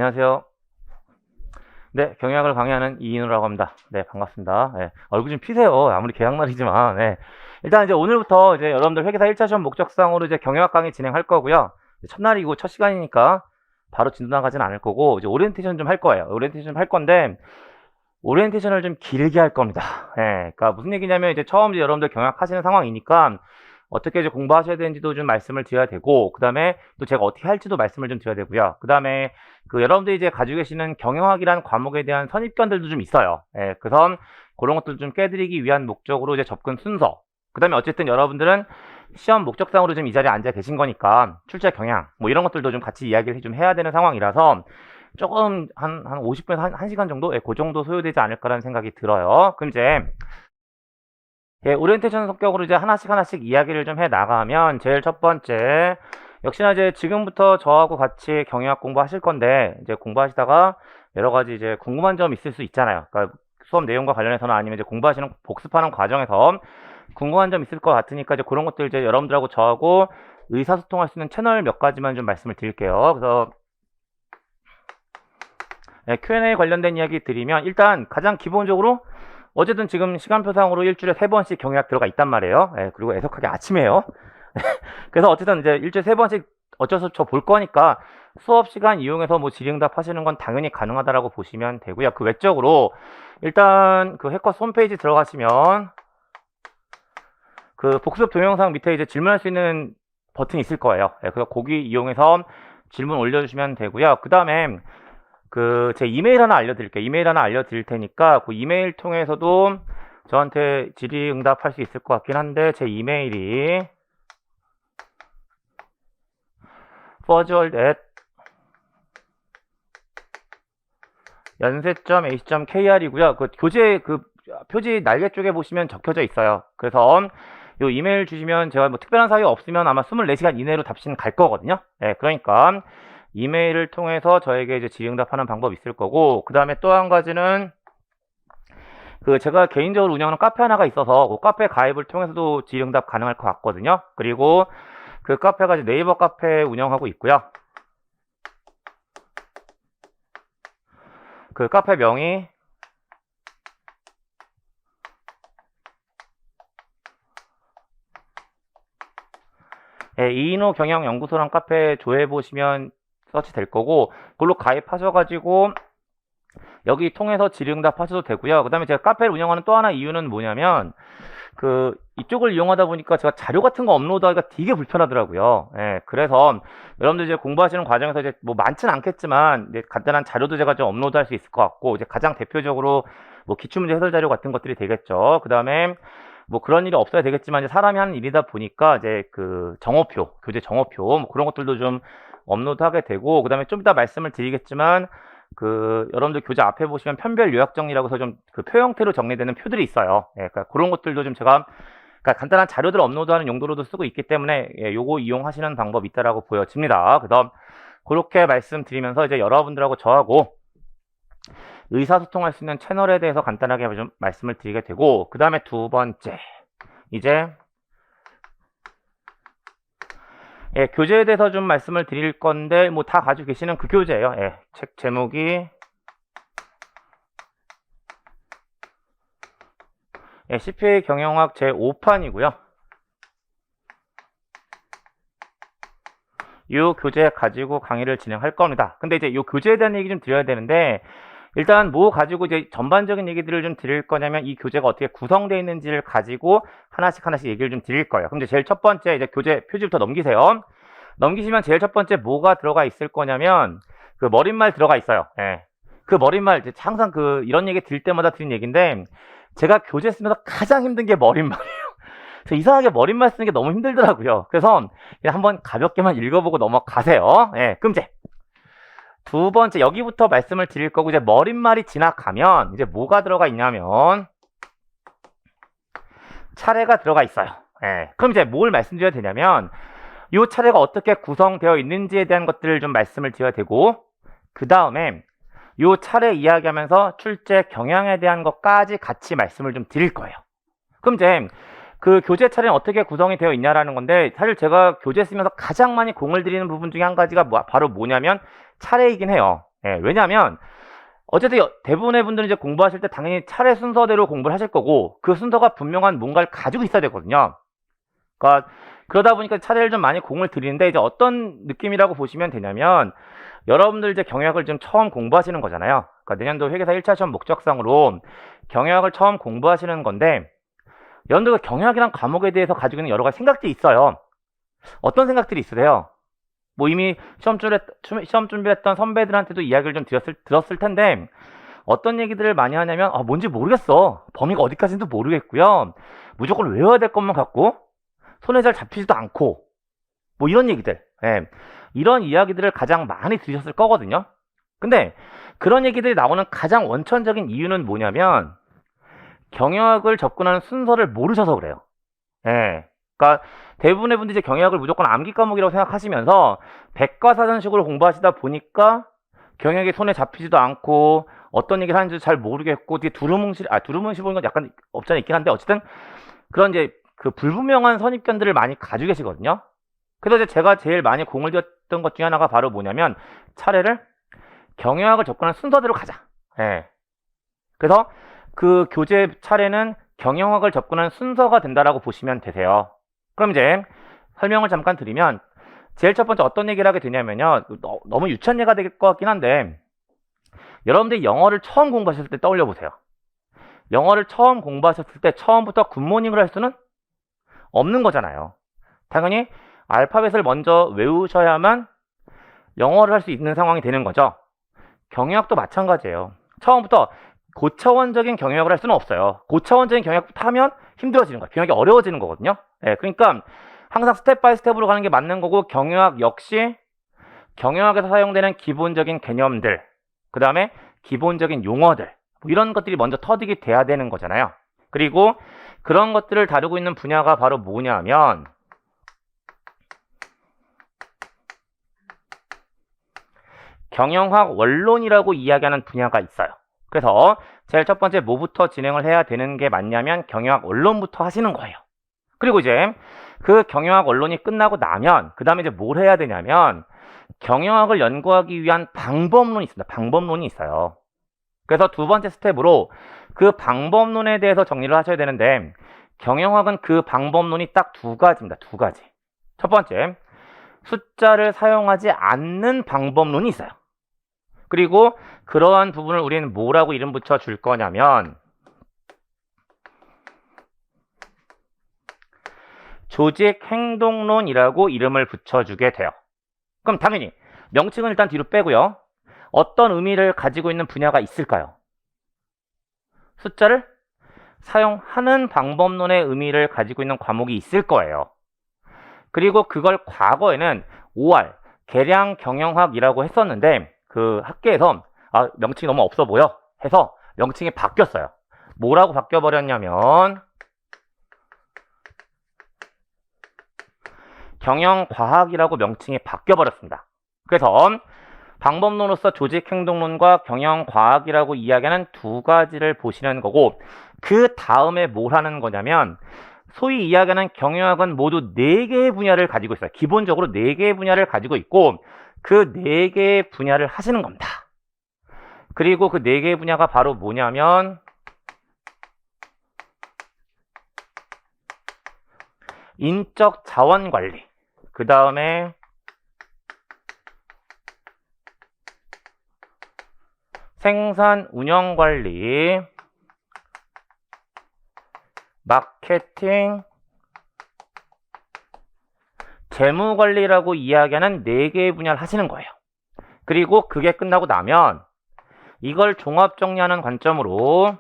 안녕하세요. 네, 경영학을 강의하는 이인우라고 합니다. 네, 반갑습니다. 네, 얼굴 좀 피세요. 아무리 개학날이지만. 네. 일단 이제 오늘부터 이제 여러분들 회계사 1차 시험 목적상으로 이제 경영학 강의 진행할 거고요. 첫날이고 첫 시간이니까 바로 진도 나가진 않을 거고, 이제 오리엔테이션 좀 할 거예요. 오리엔테이션 좀 할 건데, 오리엔테이션을 좀 길게 할 겁니다. 네, 그러니까 무슨 얘기냐면 이제 처음 이제 여러분들 경영학 하시는 상황이니까 어떻게 이제 공부하셔야 되는지도 좀 말씀을 드려야 되고, 그 다음에 또 제가 어떻게 할지도 말씀을 좀 드려야 되고요. 그 다음에 그 여러분들이 이제 가지고 계시는 경영학이라는 과목에 대한 선입견들도 좀 있어요. 예, 그래서 그런 것들 좀 깨드리기 위한 목적으로 이제 접근 순서. 그 다음에 어쨌든 여러분들은 시험 목적상으로 좀 이 자리에 앉아 계신 거니까 출제 경향, 뭐 이런 것들도 좀 같이 이야기를 좀 해야 되는 상황이라서 조금 한 50분에서 1시간 정도? 예, 그 정도 소요되지 않을까라는 생각이 들어요. 그럼 이제 예, 오리엔테이션 성격으로 이제 하나씩 이야기를 좀 해 나가면 제일 첫 번째 역시나 이제 지금부터 저하고 같이 경영학 공부하실 건데 이제 공부하시다가 여러 가지 이제 궁금한 점 있을 수 있잖아요. 그러니까 수업 내용과 관련해서는 아니면 이제 공부하시는 복습하는 과정에서 궁금한 점 있을 것 같으니까 이제 그런 것들 이제 여러분들하고 저하고 의사소통할 수 있는 채널 몇 가지만 좀 말씀을 드릴게요. 그래서 네, Q&A 관련된 이야기 드리면 일단 가장 기본적으로 어쨌든 지금 시간표상으로 일주일에 3번씩 경영학 들어가 있단 말이에요. 예, 그리고 애석하게 아침에 해요. 그래서 어쨌든 이제 일주일에 3번씩 어쩔 수 없이 저 볼 거니까 수업 시간 이용해서 뭐 질의응답 하시는 건 당연히 가능하다라고 보시면 되고요. 그 외적으로 일단 그 해커스 홈페이지 들어가시면 그 복습 동영상 밑에 이제 질문할 수 있는 버튼이 있을 거예요. 예, 그래서 거기 이용해서 질문 올려주시면 되고요. 그 다음에 그 제 이메일 하나 알려드릴게요. 이메일 하나 알려드릴 테니까 그 이메일 통해서도 저한테 질의응답 할 수 있을 것 같긴 한데 제 이메일이 fuzzold@연세.ac.kr이고요. 그 교재 그 표지 날개 쪽에 보시면 적혀져 있어요. 그래서 요 이메일 주시면 제가 뭐 특별한 사유 없으면 아마 24시간 이내로 답신 갈 거거든요. 네, 그러니까 이메일을 통해서 저에게 이제 질의응답하는 방법이 있을 거고, 그 다음에 또 한 가지는 그 제가 개인적으로 운영하는 카페 하나가 있어서 그 카페 가입을 통해서도 질의응답 가능할 것 같거든요. 그리고 그 카페가 이제 네이버 카페 운영하고 있고요. 그 카페 명이 예, 이인호 경영연구소란 카페 조회해 보시면 서치 될 거고, 그걸로 가입하셔가지고 여기 통해서 질의응답 하셔도 되고요. 그 다음에 제가 카페를 운영하는 또 하나 이유는 뭐냐면 그 이쪽을 이용하다 보니까 제가 자료 같은 거 업로드하기가 되게 불편하더라고요. 예, 그래서 여러분들 이제 공부하시는 과정에서 이제 뭐 많진 않겠지만 이제 간단한 자료도 제가 좀 업로드할 수 있을 것 같고, 이제 가장 대표적으로 뭐 기출문제 해설 자료 같은 것들이 되겠죠. 그 다음에 뭐 그런 일이 없어야 되겠지만 이제 사람이 하는 일이다 보니까 이제 그 정오표, 교재 정오표 뭐 그런 것들도 좀 업로드하게 되고, 그 다음에 좀 이따 말씀을 드리겠지만 그 여러분들 교재 앞에 보시면 편별 요약 정리라고 해서 좀 그 표 형태로 정리되는 표들이 있어요. 예, 그러니까 그런 것들도 좀 제가 그러니까 간단한 자료들 업로드하는 용도로도 쓰고 있기 때문에 예, 요거 이용하시는 방법이 있다라고 보여집니다. 그다음 그렇게 말씀드리면서 이제 여러분들하고 저하고 의사소통할 수 있는 채널에 대해서 간단하게 좀 말씀을 드리게 되고, 그 다음에 두 번째 이제 예, 교재에 대해서 좀 말씀을 드릴 건데 뭐 다 가지고 계시는 그 교재예요. 예, 책 제목이 예, CPA 경영학 제5판이고요. 이 교재 가지고 강의를 진행할 겁니다. 근데 이제 이 교재에 대한 얘기 좀 드려야 되는데, 일단 뭐 가지고 이제 전반적인 얘기들을 좀 드릴 거냐면 이 교재가 어떻게 구성되어 있는지를 가지고 하나씩 얘기를 좀 드릴 거예요. 그럼 이제 제일 첫 번째 이제 교재 표지부터 넘기세요. 넘기시면 제일 첫 번째 뭐가 들어가 있을 거냐면 그 머릿말 들어가 있어요. 예. 그 머릿말 이제 항상 그 이런 얘기 드릴 때마다 드린 얘기인데 제가 교재 쓰면서 가장 힘든 게 머릿말이에요. 그래서 이상하게 머릿말 쓰는 게 너무 힘들더라고요. 그래서 한번 가볍게만 읽어보고 넘어가세요. 예. 그럼 이제 두 번째 여기부터 말씀을 드릴 거고, 이제 머릿말이 지나가면 이제 뭐가 들어가 있냐면 차례가 들어가 있어요. 예. 그럼 이제 뭘 말씀드려야 되냐면 이 차례가 어떻게 구성되어 있는지에 대한 것들을 좀 말씀을 드려야 되고, 그 다음에 이 차례 이야기하면서 출제 경향에 대한 것까지 같이 말씀을 좀 드릴 거예요. 그럼 이제 그 교재 차례는 어떻게 구성이 되어 있냐라는 건데, 사실 제가 교재 쓰면서 가장 많이 공을 들이는 부분 중에 한 가지가 바로 뭐냐면 차례이긴 해요. 예, 왜냐하면 어쨌든 대부분의 분들은 이제 공부하실 때 당연히 차례 순서대로 공부를 하실 거고 그 순서가 분명한 뭔가를 가지고 있어야 되거든요. 그러니까 그러다 보니까 차례를 좀 많이 공을 들이는데 이제 어떤 느낌이라고 보시면 되냐면 여러분들 이제 경영학을 지금 처음 공부하시는 거잖아요. 그러니까 내년도 회계사 1차 시험 목적상으로 경영학을 처음 공부하시는 건데 여러분들 경영학이란 과목에 대해서 가지고 있는 여러 가지 생각들이 있어요. 어떤 생각들이 있으세요? 뭐 이미 시험 준비를 했던 선배들한테도 이야기를 좀 들었을 텐데 어떤 얘기들을 많이 하냐면 뭔지 모르겠어. 범위가 어디까지인지도 모르겠고요. 무조건 외워야 될 것만 같고 손에 잘 잡히지도 않고 뭐 이런 얘기들. 예. 이런 이야기들을 가장 많이 들으셨을 거거든요. 근데 그런 얘기들이 나오는 가장 원천적인 이유는 뭐냐면 경영학을 접근하는 순서를 모르셔서 그래요. 예. 그러니까 대부분의 분들이 이제 경영학을 무조건 암기 과목이라고 생각하시면서 백과사전식으로 공부하시다 보니까 경영학이 손에 잡히지도 않고 어떤 얘기를 하는지도 잘 모르겠고 되게 두루뭉실 보는 건 약간 없잖아 있긴 한데 어쨌든 그런 이제 그 불분명한 선입견들을 많이 가지고 계시거든요. 그래서 이제 제가 제일 많이 공을 들였던 것 중에 하나가 바로 뭐냐면 차례를 경영학을 접근하는 순서대로 가자. 예. 그래서 그 교재 차례는 경영학을 접근하는 순서가 된다라고 보시면 되세요. 그럼 이제 설명을 잠깐 드리면 제일 첫 번째 어떤 얘기를 하게 되냐면요. 너무 유치한 예가 될 것 같긴 한데 여러분들이 영어를 처음 공부하셨을 때 떠올려 보세요. 영어를 처음 공부하셨을 때 처음부터 굿모닝을 할 수는 없는 거잖아요. 당연히 알파벳을 먼저 외우셔야만 영어를 할 수 있는 상황이 되는 거죠. 경영학도 마찬가지예요. 처음부터 고차원적인 경영학을 할 수는 없어요. 고차원적인 경영학부터 하면 힘들어지는 거예요. 경영학이 어려워지는 거거든요. 네, 그러니까 항상 스텝 바이 스텝으로 가는 게 맞는 거고 경영학 역시 경영학에서 사용되는 기본적인 개념들 그 다음에 기본적인 용어들 뭐 이런 것들이 먼저 터득이 돼야 되는 거잖아요. 그리고 그런 것들을 다루고 있는 분야가 바로 뭐냐면 경영학 원론이라고 이야기하는 분야가 있어요. 그래서 제일 첫 번째 뭐부터 진행을 해야 되는 게 맞냐면 경영학 원론부터 하시는 거예요. 그리고 이제 그 경영학 원론이 끝나고 나면 그 다음에 이제 뭘 해야 되냐면 경영학을 연구하기 위한 방법론이 있습니다. 방법론이 있어요. 그래서 두 번째 스텝으로 그 방법론에 대해서 정리를 하셔야 되는데 경영학은 그 방법론이 딱 두 가지입니다. 두 가지. 첫 번째, 숫자를 사용하지 않는 방법론이 있어요. 그리고 그러한 부분을 우리는 뭐라고 이름 붙여 줄 거냐면 조직행동론이라고 이름을 붙여주게 돼요. 그럼 당연히 명칭은 일단 뒤로 빼고요. 어떤 의미를 가지고 있는 분야가 있을까요? 숫자를 사용하는 방법론의 의미를 가지고 있는 과목이 있을 거예요. 그리고 그걸 과거에는 OR, 계량 경영학이라고 했었는데 그 학계에서 명칭이 너무 없어 보여 해서 명칭이 바뀌었어요. 뭐라고 바뀌어버렸냐면 경영과학이라고 명칭이 바뀌어버렸습니다. 그래서 방법론으로서 조직행동론과 경영과학이라고 이야기하는 두 가지를 보시는 거고 그 다음에 뭘 하는 거냐면 소위 이야기하는 경영학은 모두 4개의 분야를 가지고 있어요. 기본적으로 4개의 분야를 가지고 있고 그 4개의 분야를 하시는 겁니다. 그리고 그 4개의 분야가 바로 뭐냐면 인적 자원 관리, 그 다음에 생산 운영 관리, 마케팅, 재무 관리라고 이야기하는 4개의 분야를 하시는 거예요. 그리고 그게 끝나고 나면 이걸 종합 정리하는 관점으로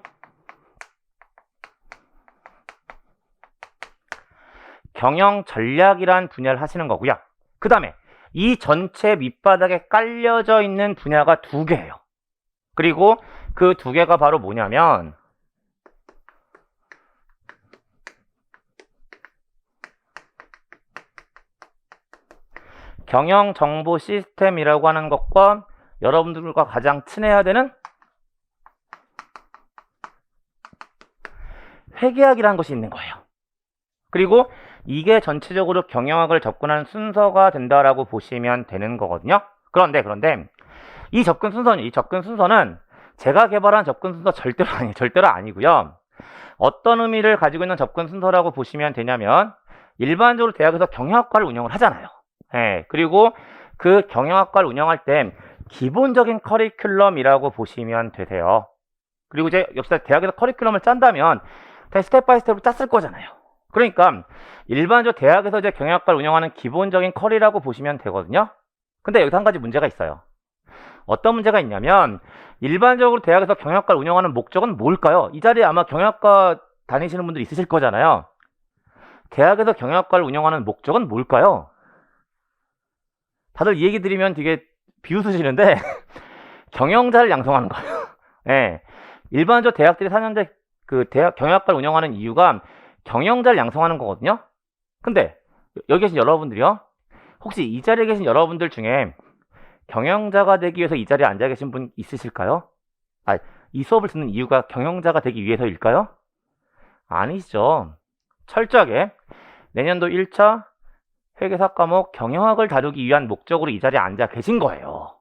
경영 전략이란 분야를 하시는 거고요. 그 다음에 이 전체 밑바닥에 깔려져 있는 분야가 2개예요. 그리고 그 2개가 바로 뭐냐면 경영 정보 시스템이라고 하는 것과 여러분들과 가장 친해야 되는 회계학이라는 것이 있는 거예요. 그리고 이게 전체적으로 경영학을 접근하는 순서가 된다라고 보시면 되는 거거든요. 그런데 이 접근 순서는 제가 개발한 접근 순서 절대로 아니고요. 어떤 의미를 가지고 있는 접근 순서라고 보시면 되냐면, 일반적으로 대학에서 경영학과를 운영을 하잖아요. 예, 그리고 그 경영학과를 운영할 때 기본적인 커리큘럼이라고 보시면 되세요. 그리고 이제 역시 대학에서 커리큘럼을 짠다면 다시 스텝 바이 스텝으로 짰을 거잖아요. 그러니까 일반적으로 대학에서 이제 경영학과를 운영하는 기본적인 커리라고 보시면 되거든요. 근데 여기서 한 가지 문제가 있어요. 어떤 문제가 있냐면, 일반적으로 대학에서 경영학과를 운영하는 목적은 뭘까요? 이 자리에 아마 경영학과 다니시는 분들이 있으실 거잖아요. 대학에서 경영학과를 운영하는 목적은 뭘까요? 다들 이 얘기 드리면 되게 비웃으시는데 경영자를 양성하는 거예요. 네. 일반적으로 대학들이 4년제 대학 경영학과를 운영하는 이유가 경영자를 양성하는 거거든요. 근데 여기 계신 여러분들이요, 혹시 이 자리에 계신 여러분들 중에 경영자가 되기 위해서 이 자리에 앉아 계신 분 있으실까요? 이 수업을 듣는 이유가 경영자가 되기 위해서일까요? 아니시죠. 철저하게 내년도 1차 회계사 과목 경영학을 다루기 위한 목적으로 이 자리에 앉아 계신 거예요.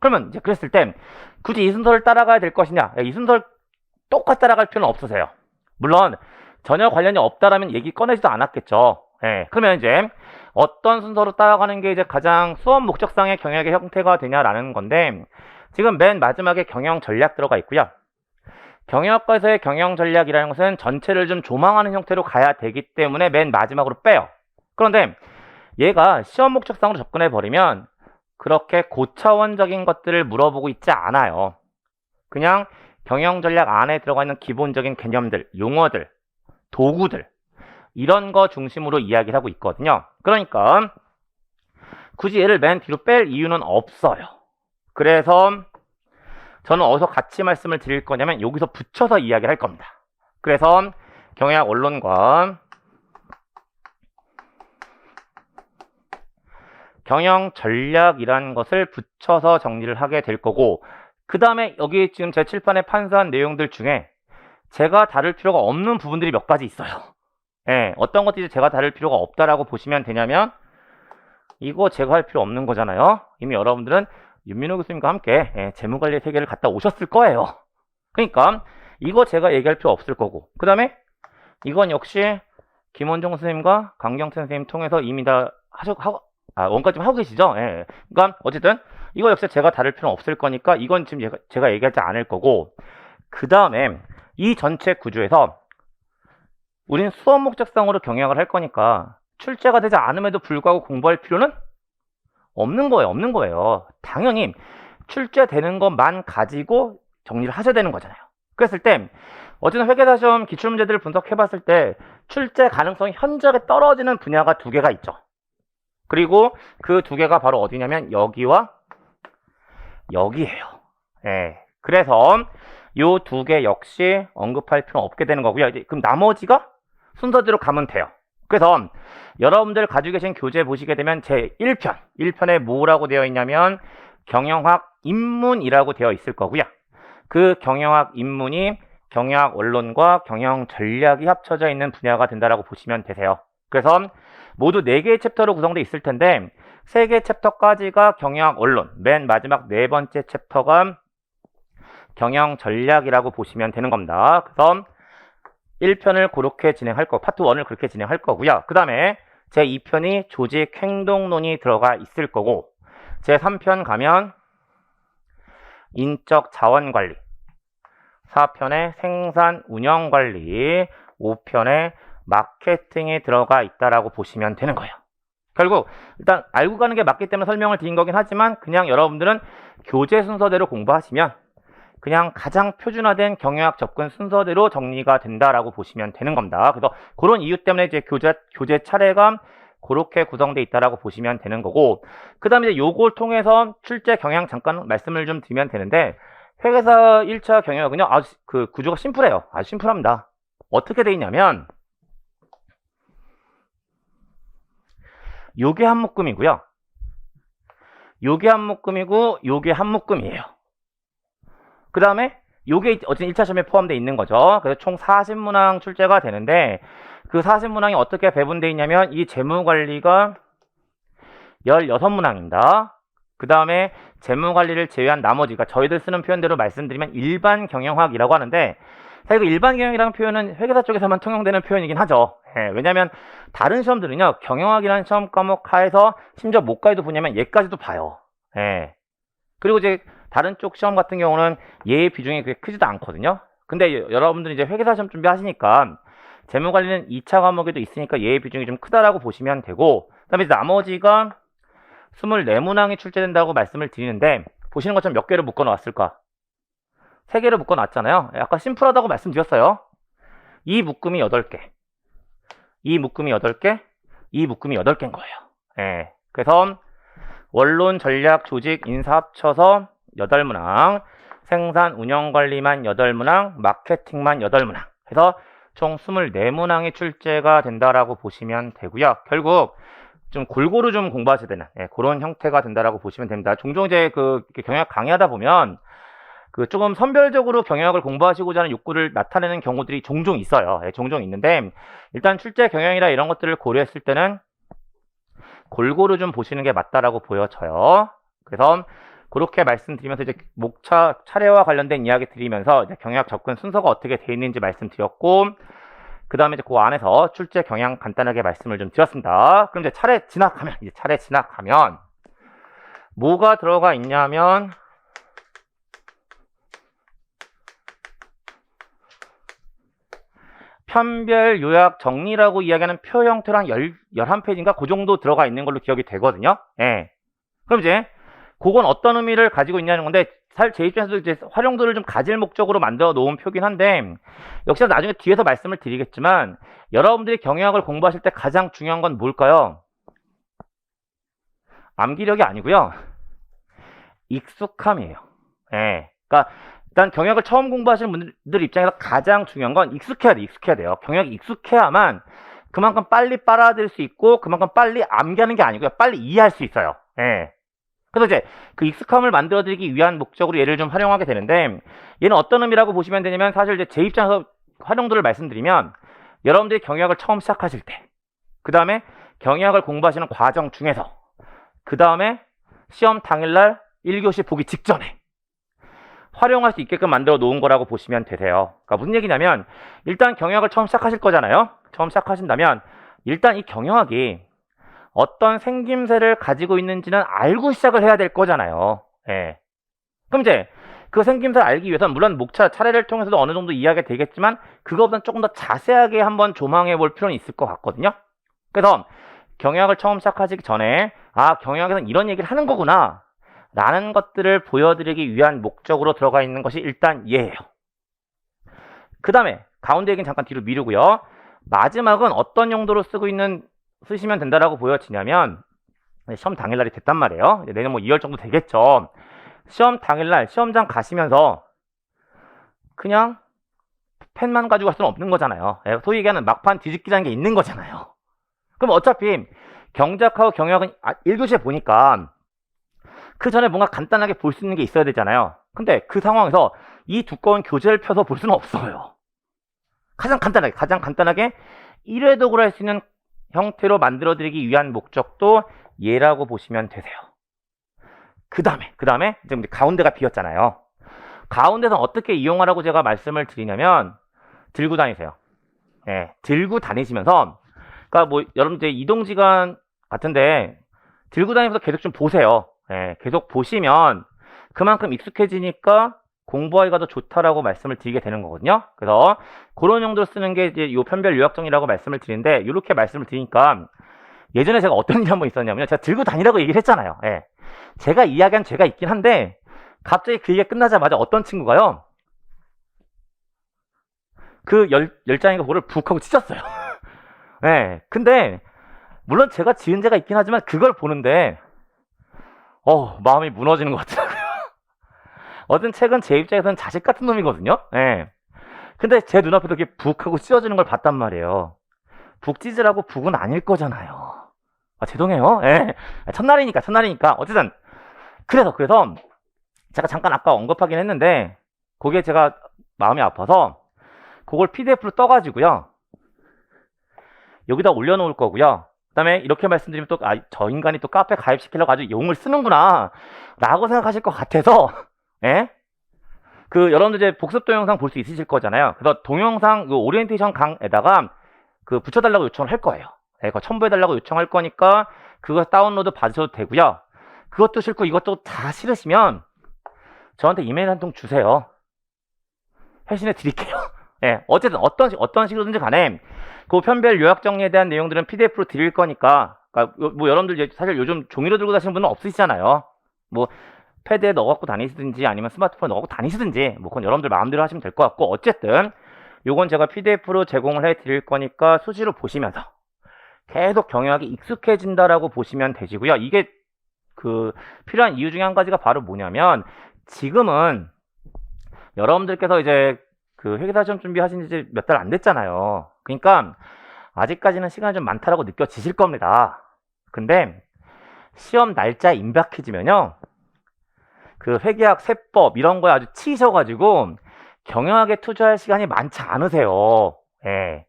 그러면 이제 그랬을 때 굳이 이 순서를 따라가야 될 것이냐? 이 순서를 똑같이 따라갈 필요는 없으세요. 물론 전혀 관련이 없다라면 얘기 꺼내지도 않았겠죠. 예, 그러면 이제 어떤 순서로 따라가는 게 이제 가장 수업 목적상의 경영의 형태가 되냐라는 건데, 지금 맨 마지막에 경영 전략 들어가 있고요. 경영학과에서의 경영 전략이라는 것은 전체를 좀 조망하는 형태로 가야 되기 때문에 맨 마지막으로 빼요. 그런데 얘가 시험 목적상으로 접근해 버리면 그렇게 고차원적인 것들을 물어보고 있지 않아요. 그냥 경영 전략 안에 들어가 있는 기본적인 개념들, 용어들, 도구들, 이런 거 중심으로 이야기를 하고 있거든요. 그러니까 굳이 얘를 맨 뒤로 뺄 이유는 없어요. 그래서 저는 어디서 같이 말씀을 드릴 거냐면 여기서 붙여서 이야기를 할 겁니다. 그래서 경영학 원론과 경영 전략이라는 것을 붙여서 정리를 하게 될 거고, 그 다음에 여기 지금 제 칠판에 판사한 내용들 중에 제가 다룰 필요가 없는 부분들이 몇 가지 있어요. 예, 어떤 것들이 제가 다룰 필요가 없다라고 보시면 되냐면, 이거 제가 할 필요 없는 거잖아요. 이미 여러분들은 윤민호 교수님과 함께 재무관리 세계를 갔다 오셨을 거예요. 그러니까 이거 제가 얘기할 필요 없을 거고, 그 다음에 이건 역시 김원종 선생님과 강경태 선생님 통해서 이미 다 원까지 좀 하고 계시죠. 예. 그러니까 어쨌든 이거 역시 제가 다룰 필요는 없을 거니까 이건 지금 제가 얘기하지 않을 거고, 그 다음에 이 전체 구조에서 우린 수업 목적상으로 경영을 할 거니까 출제가 되지 않음에도 불구하고 공부할 필요는 없는 거예요. 당연히 출제되는 것만 가지고 정리를 하셔야 되는 거잖아요. 그랬을 때 어쨌든 회계사 시험 기출문제들을 분석해 봤을 때 출제 가능성이 현저하게 떨어지는 분야가 두 개가 있죠. 그리고 그 두 개가 바로 어디냐면 여기와 여기예요. 예. 그래서 요 두 개 역시 언급할 필요는 없게 되는 거고요. 이제 그럼 나머지가 순서대로 가면 돼요. 그래서 여러분들 가지고 계신 교재 보시게 되면 제 1편에 뭐라고 되어 있냐면 경영학 입문이라고 되어 있을 거고요. 그 경영학 입문이 경영학 원론과 경영 전략이 합쳐져 있는 분야가 된다라고 보시면 되세요. 그래서 모두 4개의 챕터로 구성되어 있을 텐데 3개 챕터까지가 경영학 원론, 맨 마지막 4번째 챕터가 경영 전략이라고 보시면 되는 겁니다. 그래서 1편을 그렇게 진행할 거, 파트 1을 그렇게 진행할 거고요. 그 다음에 제 2편이 조직 행동론이 들어가 있을 거고, 제 3편 가면 인적 자원 관리, 4편에 생산 운영 관리, 5편에 마케팅이 들어가 있다라고 보시면 되는 거예요. 결국 일단 알고 가는 게 맞기 때문에 설명을 드린 거긴 하지만 그냥 여러분들은 교재 순서대로 공부하시면 그냥 가장 표준화된 경영학 접근 순서대로 정리가 된다라고 보시면 되는 겁니다. 그래서 그런 이유 때문에 이제 교재 차례가 그렇게 구성되어 있다라고 보시면 되는 거고, 그 다음에 이제 요걸 통해서 출제 경향 잠깐 말씀을 좀 드리면 되는데, 회계사 1차 경영학은요, 아주 그 구조가 심플해요. 아주 심플합니다. 어떻게 돼 있냐면, 요게 한 묶음이고요. 요게 한 묶음이고, 요게 한 묶음이에요. 그 다음에 요게 어쨌든 1차 시험에 포함되어 있는 거죠. 그래서 총 40문항 출제가 되는데 그 40문항이 어떻게 배분되어 있냐면 이 재무관리가 16문항입니다. 그 다음에 재무관리를 제외한 나머지가 저희들 쓰는 표현대로 말씀드리면 일반 경영학이라고 하는데, 사실 그 일반 경영이라는 표현은 회계사 쪽에서만 통용되는 표현이긴 하죠. 예, 왜냐하면 다른 시험들은요, 경영학이라는 시험 과목 하에서 심지어 뭐까지도 보냐면 얘까지도 봐요. 예. 그리고 이제 다른 쪽 시험 같은 경우는 얘의 비중이 그렇게 크지도 않거든요. 근데 여러분들이 이제 회계사 시험 준비하시니까 재무관리는 2차 과목에도 있으니까 얘의 비중이 좀 크다라고 보시면 되고, 그 다음에 이제 나머지가 24문항이 출제된다고 말씀을 드리는데, 보시는 것처럼 몇 개를 묶어 놓았을까? 3개를 묶어 놨잖아요. 아까 심플하다고 말씀드렸어요. 이 묶음이 8개, 이 묶음이 8개, 이 묶음이 8개인 거예요. 예. 그래서 원론, 전략, 조직, 인사 합쳐서 8문항, 생산, 운영관리만 8문항, 마케팅만 8문항 해서 총 24문항이 출제가 된다라고 보시면 되고요. 결국 좀 골고루 좀 공부하셔야 되는, 그런 형태가 된다라고 보시면 됩니다. 종종 이제 경영학 강의하다 보면 조금 선별적으로 경영학을 공부하시고자 하는 욕구를 나타내는 경우들이 종종 있어요. 종종 있는데, 일단 출제 경영이라 이런 것들을 고려했을 때는 골고루 좀 보시는 게 맞다라고 보여져요. 그래서 그렇게 말씀드리면서 이제 목차 차례와 관련된 이야기 드리면서 이제 경영학 접근 순서가 어떻게 되어 있는지 말씀드렸고, 그 다음에 이제 그 안에서 출제 경향 간단하게 말씀을 좀 드렸습니다. 그럼 이제 차례 지나가면 뭐가 들어가 있냐면, 편별, 요약, 정리라고 이야기하는 표 형태로 한 11페이지인가 그 정도 들어가 있는 걸로 기억이 되거든요. 예. 그럼 이제 그건 어떤 의미를 가지고 있냐는 건데, 제 입장에서도 이제 활용도를 좀 가질 목적으로 만들어 놓은 표긴 한데, 역시나 나중에 뒤에서 말씀을 드리겠지만, 여러분들이 경영학을 공부하실 때 가장 중요한 건 뭘까요? 암기력이 아니고요, 익숙함이에요. 예. 그러니까 일단 경영학을 처음 공부하시는 분들 입장에서 가장 중요한 건 익숙해야 돼요. 경영학이 익숙해야만 그만큼 빨리 빨아들일 수 있고, 그만큼 빨리 암기하는 게 아니고요, 빨리 이해할 수 있어요. 예. 그래서 이제 그 익숙함을 만들어드리기 위한 목적으로 얘를 좀 활용하게 되는데, 얘는 어떤 의미라고 보시면 되냐면, 사실 이제 제 입장에서 활용도를 말씀드리면, 여러분들이 경영학을 처음 시작하실 때, 그 다음에 경영학을 공부하시는 과정 중에서, 그 다음에 시험 당일날 1교시 보기 직전에 활용할 수 있게끔 만들어 놓은 거라고 보시면 되세요. 그러니까 무슨 얘기냐면, 일단 경영학을 처음 시작하실 거잖아요. 처음 시작하신다면 일단 이 경영학이 어떤 생김새를 가지고 있는지는 알고 시작을 해야 될 거잖아요. 예. 그럼 이제 그 생김새를 알기 위해서는 물론 목차 차례를 통해서도 어느 정도 이해하게 되겠지만, 그거보다 조금 더 자세하게 한번 조망해 볼 필요는 있을 것 같거든요. 그래서 경영학을 처음 시작하시기 전에, 아, 경영학에서는 이런 얘기를 하는 거구나 라는 것들을 보여드리기 위한 목적으로 들어가 있는 것이 일단 얘예요. 그 다음에 가운데 얘기는 잠깐 뒤로 미루고요. 마지막은 어떤 용도로 쓰시면 된다라고 보여지냐면, 시험 당일날이 됐단 말이에요. 내년 뭐 2월 정도 되겠죠. 시험 당일날 시험장 가시면서 그냥 펜만 가지고 갈 수는 없는 거잖아요. 소위 얘기하는 막판 뒤집기라는 게 있는 거잖아요. 그럼 어차피 경작하고 경영학은 1교시에 보니까 그 전에 뭔가 간단하게 볼 수 있는 게 있어야 되잖아요. 근데 그 상황에서 이 두꺼운 교재를 펴서 볼 수는 없어요. 가장 간단하게 1회독으로 할 수 있는 형태로 만들어드리기 위한 목적도 얘라고 보시면 되세요. 그 다음에 이제 가운데가 비었잖아요. 가운데서 어떻게 이용하라고 제가 말씀을 드리냐면, 들고 다니세요. 예, 들고 다니시면서, 그러니까 뭐 여러분들 이동지간 같은데 들고 다니면서 계속 좀 보세요. 예, 계속 보시면 그만큼 익숙해지니까 공부하기가 더 좋다라고 말씀을 드리게 되는 거거든요. 그래서 그런 용도로 쓰는 게 이제 요 편별 요약정리라고 말씀을 드리는데, 이렇게 말씀을 드리니까 예전에 제가 어떤 일이 한번 있었냐면요, 제가 들고 다니라고 얘기를 했잖아요. 예. 제가 이야기한 죄가 있긴 한데, 갑자기 그 얘기가 끝나자마자 어떤 친구가요, 그 열장이가 그거를 북 하고 찢었어요. 예. 근데 물론 제가 지은 죄가 있긴 하지만 그걸 보는데 마음이 무너지는 것 같더라고요. 어떤 책은 제 입장에서는 자식 같은 놈이거든요. 예. 근데 제 눈앞에서 이렇게 북 하고 찢어지는 걸 봤단 말이에요. 북 찢으라고 북은 아닐 거잖아요. 아, 죄송해요. 예. 첫날이니까. 어쨌든 그래서 제가 잠깐 아까 언급하긴 했는데, 그게 제가 마음이 아파서 그걸 PDF로 떠가지고요, 여기다 올려놓을 거고요. 그다음에 이렇게 말씀드리면 또 저 인간이 또 카페 가입시키려고 아주 용을 쓰는구나 라고 생각하실 것 같아서 예? 그 여러분들 이제 복습 동영상 볼 수 있으실 거잖아요. 그래서 동영상 그 오리엔테이션 강에다가 그 붙여달라고 요청을 할 거예요. 네, 그거 첨부해달라고 요청할 거니까 그거 다운로드 받으셔도 되고요. 그것도 싫고 이것도 다 싫으시면 저한테 이메일 한 통 주세요. 회신해 드릴게요. 예, 어쨌든 어떤 식으로든지 간에 그 편별 요약 정리에 대한 내용들은 PDF로 드릴 거니까, 그러니까 뭐 여러분들 이제 사실 요즘 종이로 들고 다니시는 분은 없으시잖아요. 뭐 패드에 넣어갖고 다니시든지 아니면 스마트폰에 넣어갖고 다니시든지 뭐 그건 여러분들 마음대로 하시면 될 것 같고, 어쨌든 요건 제가 PDF로 제공을 해 드릴 거니까 수시로 보시면서 계속 경영하기 익숙해진다라고 보시면 되시고요. 이게 그 필요한 이유 중에 한 가지가 바로 뭐냐면, 지금은 여러분들께서 이제 그 회계사 시험 준비하신 지 몇 달 안 됐잖아요. 그러니까 아직까지는 시간이 좀 많다라고 느껴지실 겁니다. 근데 시험 날짜 임박해지면요, 그 회계학, 세법 이런 거에 아주 치이셔가지고 경영학에 투자할 시간이 많지 않으세요. 예.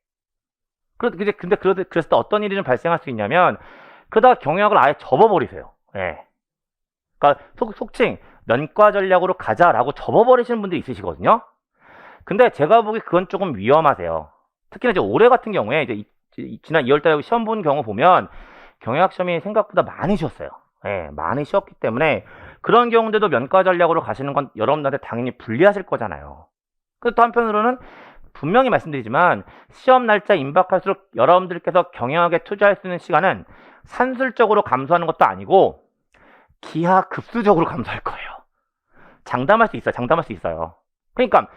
근데 그랬을 때 어떤 일이 좀 발생할 수 있냐면, 그러다가 경영학을 아예 접어버리세요. 예. 그러니까 속칭 면과 전략으로 가자라고 접어버리시는 분들이 있으시거든요. 근데 제가 보기 그건 조금 위험하세요. 특히나 이제 올해 같은 경우에 이제 지난 2월달에 시험 본 경우 보면 경영학 시험이 생각보다 많이 쉬었어요. 예, 많이 쉬었기 때문에 그런 경우인데도 면과 전략으로 가시는 건 여러분들한테 당연히 불리하실 거잖아요. 그리고 또 한편으로는 분명히 말씀드리지만 시험 날짜 임박할수록 여러분들께서 경영학에 투자할 수 있는 시간은 산술적으로 감소하는 것도 아니고 기하급수적으로 감소할 거예요. 장담할 수 있어요. 장담할 수 있어요. 그러니까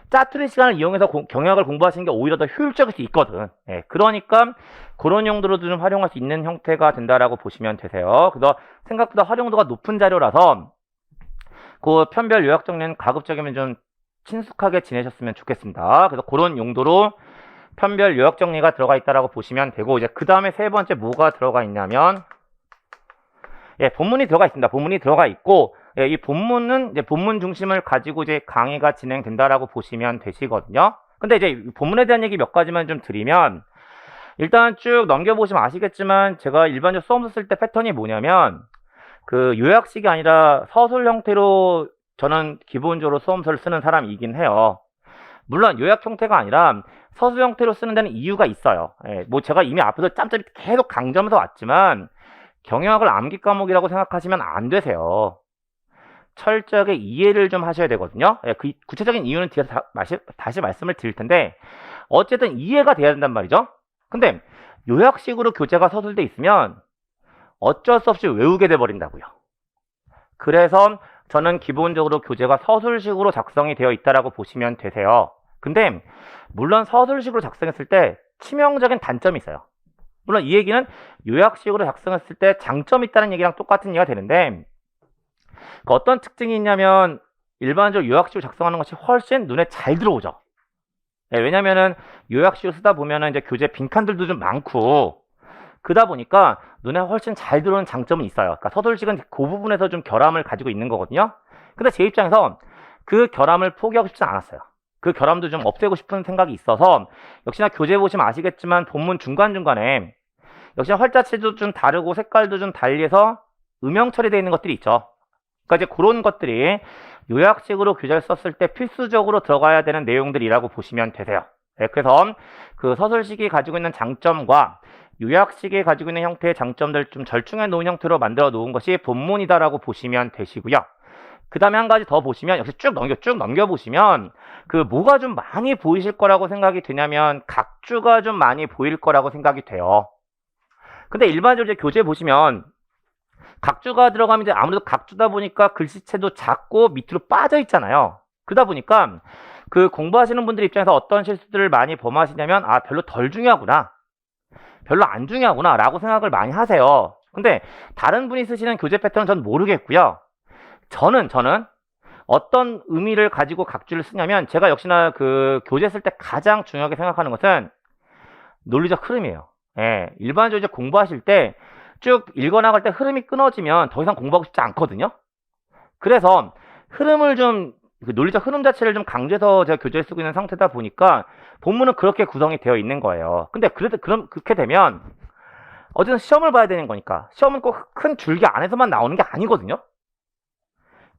짜투리 시간을 이용해서 경영학을 공부하시는 게 오히려 더 효율적일 수 있거든. 예, 그러니까 그런 용도로도 좀 활용할 수 있는 형태가 된다라고 보시면 되세요. 그래서 생각보다 활용도가 높은 자료라서 그 편별 요약 정리는 가급적이면 좀 친숙하게 지내셨으면 좋겠습니다. 그래서 그런 용도로 편별 요약 정리가 들어가 있다라고 보시면 되고, 이제 그 다음에 세 번째 뭐가 들어가 있냐면, 예, 본문이 들어가 있습니다. 본문이 들어가 있고, 예, 이 본문은 이제 본문 중심을 가지고 이제 강의가 진행된다라고 보시면 되시거든요. 근데 이제 본문에 대한 얘기 몇 가지만 좀 드리면, 일단 쭉 넘겨보시면 아시겠지만 제가 일반적으로 수험서 쓸 때 패턴이 뭐냐면, 그 요약식이 아니라 서술 형태로 저는 기본적으로 수험서를 쓰는 사람이긴 해요. 물론 요약 형태가 아니라 서술 형태로 쓰는 데는 이유가 있어요. 예, 뭐 제가 이미 앞에서 짬짬이 계속 강조하면서 왔지만 경영학을 암기 과목이라고 생각하시면 안 되세요. 철저하게 이해를 좀 하셔야 되거든요. 예, 그 구체적인 이유는 뒤에서 다시 말씀을 드릴 텐데, 어쨌든 이해가 돼야 된단 말이죠. 근데 요약식으로 교재가 서술돼 있으면 어쩔 수 없이 외우게 돼 버린다고요. 그래서 저는 기본적으로 교재가 서술식으로 작성이 되어 있다라고 보시면 되세요. 근데 물론 서술식으로 작성했을 때 치명적인 단점이 있어요. 물론 이 얘기는 요약식으로 작성했을 때 장점이 있다는 얘기랑 똑같은 얘기가 되는데, 그 어떤 특징이 있냐면 일반적으로 요약식으로 작성하는 것이 훨씬 눈에 잘 들어오죠. 네, 왜냐면은 요약식으로 쓰다 보면은 이제 교재 빈칸들도 좀 많고 그러다 보니까 눈에 훨씬 잘 들어오는 장점은 있어요. 그러니까 서술식은 그 부분에서 좀 결함을 가지고 있는 거거든요. 근데 제 입장에서 그 결함을 포기하고 싶진 않았어요. 그 결함도 좀 없애고 싶은 생각이 있어서, 역시나 교재 보시면 아시겠지만 본문 중간중간에 역시나 활자체도 좀 다르고 색깔도 좀 달리해서 음영 처리되어 있는 것들이 있죠. 그러니까 이제 그런 것들이 요약식으로 교재를 썼을 때 필수적으로 들어가야 되는 내용들이라고 보시면 되세요. 네, 그래서 그 서술식이 가지고 있는 장점과 요약식이 가지고 있는 형태의 장점들 좀 절충해 놓은 형태로 만들어 놓은 것이 본문이다라고 보시면 되시고요. 그 다음에 한 가지 더 보시면, 역시 쭉 넘겨보시면 그 뭐가 좀 많이 보이실 거라고 생각이 되냐면 각주가 좀 많이 보일 거라고 생각이 돼요. 근데 일반적으로 이제 교재 보시면 각주가 들어가면 이제 아무래도 각주다 보니까 글씨체도 작고 밑으로 빠져 있잖아요. 그러다 보니까 그 공부하시는 분들 입장에서 어떤 실수들을 많이 범하시냐면, 아, 별로 덜 중요하구나, 별로 안 중요하구나 라고 생각을 많이 하세요. 근데 다른 분이 쓰시는 교재 패턴은 전 모르겠고요. 저는 어떤 의미를 가지고 각주를 쓰냐면, 제가 역시나 그 교재 쓸 때 가장 중요하게 생각하는 것은 논리적 흐름이에요. 예, 일반적으로 이제 공부하실 때 쭉 읽어나갈 때 흐름이 끊어지면 더 이상 공부하고 싶지 않거든요. 그래서 흐름을 좀, 그 논리적 흐름 자체를 좀 강조해서 제가 교재를 쓰고 있는 상태다 보니까 본문은 그렇게 구성이 되어 있는 거예요. 근데 그렇게 되면 어쨌든 시험을 봐야 되는 거니까 시험은 꼭 큰 줄기 안에서만 나오는 게 아니거든요.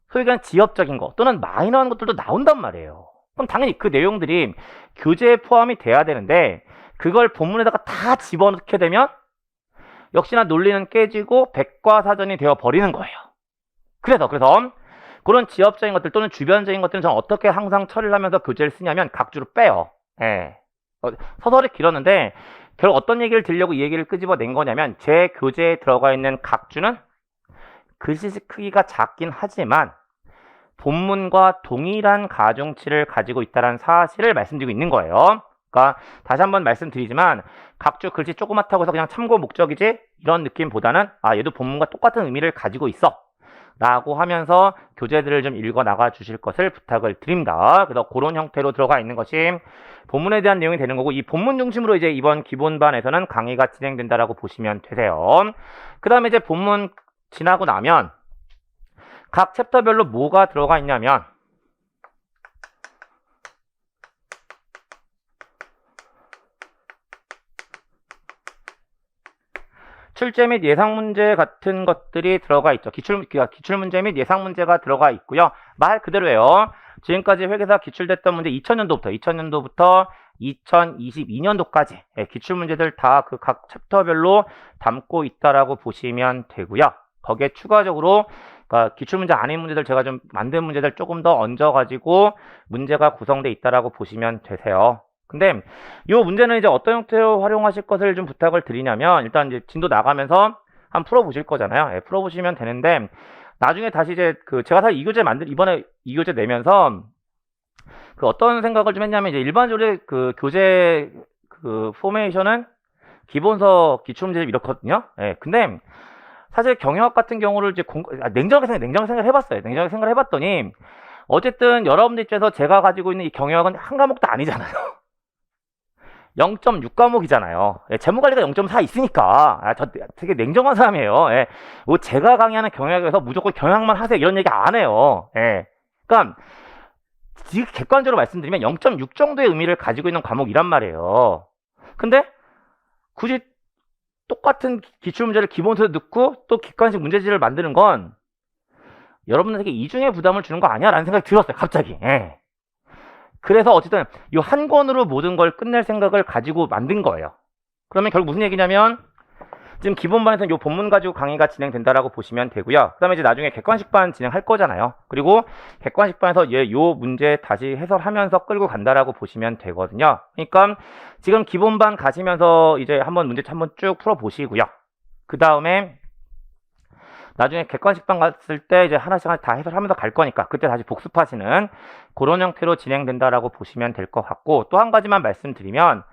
소위 말하는 지엽적인 거 또는 마이너한 것들도 나온단 말이에요. 그럼 당연히 그 내용들이 교재에 포함이 돼야 되는데 그걸 본문에다가 다 집어넣게 되면 역시나 논리는 깨지고 백과사전이 되어 버리는 거예요. 그래서 그런 지엽적인 것들 또는 주변적인 것들은 저는 어떻게 항상 처리를 하면서 교재를 쓰냐면 각주로 빼요. 예. 서설이 길었는데 결국 어떤 얘기를 드리려고 이 얘기를 끄집어낸 거냐면 제 교재에 들어가 있는 각주는 글씨 크기가 작긴 하지만 본문과 동일한 가중치를 가지고 있다는 사실을 말씀드리고 있는 거예요. 그러니까 다시 한번 말씀드리지만 각주 글씨 조그맣다고 해서 그냥 참고 목적이지 이런 느낌보다는 얘도 본문과 똑같은 의미를 가지고 있어 라고 하면서 교재들을 좀 읽어 나가 주실 것을 부탁을 드립니다. 그래서 그런 형태로 들어가 있는 것이 본문에 대한 내용이 되는 거고 이 본문 중심으로 이제 이번 기본반에서는 강의가 진행된다라고 보시면 되세요. 그 다음에 이제 본문 지나고 나면 각 챕터별로 뭐가 들어가 있냐면 출제 및 예상 문제 같은 것들이 들어가 있죠. 기출 문제 및 예상 문제가 들어가 있고요. 말 그대로예요. 지금까지 회계사 기출됐던 문제 2000년도부터 2022년도까지 기출 문제들 다 그 각 챕터별로 담고 있다라고 보시면 되고요. 거기에 추가적으로 기출 문제 아닌 문제들 제가 좀 만든 문제들 조금 더 얹어가지고 문제가 구성돼 있다라고 보시면 되세요. 근데 이 문제는 이제 어떤 형태로 활용하실 것을 좀 부탁을 드리냐면 일단 이제 진도 나가면서 한번 풀어보실 거잖아요. 풀어보시면 되는데 나중에 다시 이제 제가 사실 이번에 이 교재 내면서 어떤 생각을 좀 했냐면 이제 일반적으로 교재 포메이션은 기본서 기출문제 이렇거든요. 근데 사실 경영학 같은 경우를 이제 냉정하게 생각을 해봤어요. 냉정하게 생각을 해봤더니 어쨌든 여러분들 입장에서 제가 가지고 있는 이 경영학은 한 과목도 아니잖아요. 0.6 과목이잖아요. 재무관리가 0.4 있으니까 저 되게 냉정한 사람이에요. 뭐 제가 강의하는 경영학에서 무조건 경영학만 하세요 이런 얘기 안 해요. 그러니까 객관적으로 말씀드리면 0.6 정도의 의미를 가지고 있는 과목이란 말이에요. 근데 굳이 똑같은 기출문제를 기본서에 넣고 또 객관식 문제지를 만드는 건 여러분들에게 이중의 부담을 주는 거 아니야? 라는 생각이 들었어요. 갑자기. 그래서 어쨌든 이 한 권으로 모든 걸 끝낼 생각을 가지고 만든 거예요. 그러면 결국 무슨 얘기냐면 지금 기본반에서는 이 본문 가지고 강의가 진행된다라고 보시면 되고요. 그 다음에 이제 나중에 객관식반 진행할 거잖아요. 그리고 객관식반에서 이 문제 다시 해설하면서 끌고 간다라고 보시면 되거든요. 그러니까 지금 기본반 가시면서 이제 한번 문제 한번 쭉 풀어보시고요. 그 다음에 나중에 객관식반 갔을 때 이제 하나씩 다 해설하면서 갈 거니까 그때 다시 복습하시는 그런 형태로 진행된다라고 보시면 될 것 같고 또 한 가지만 말씀드리면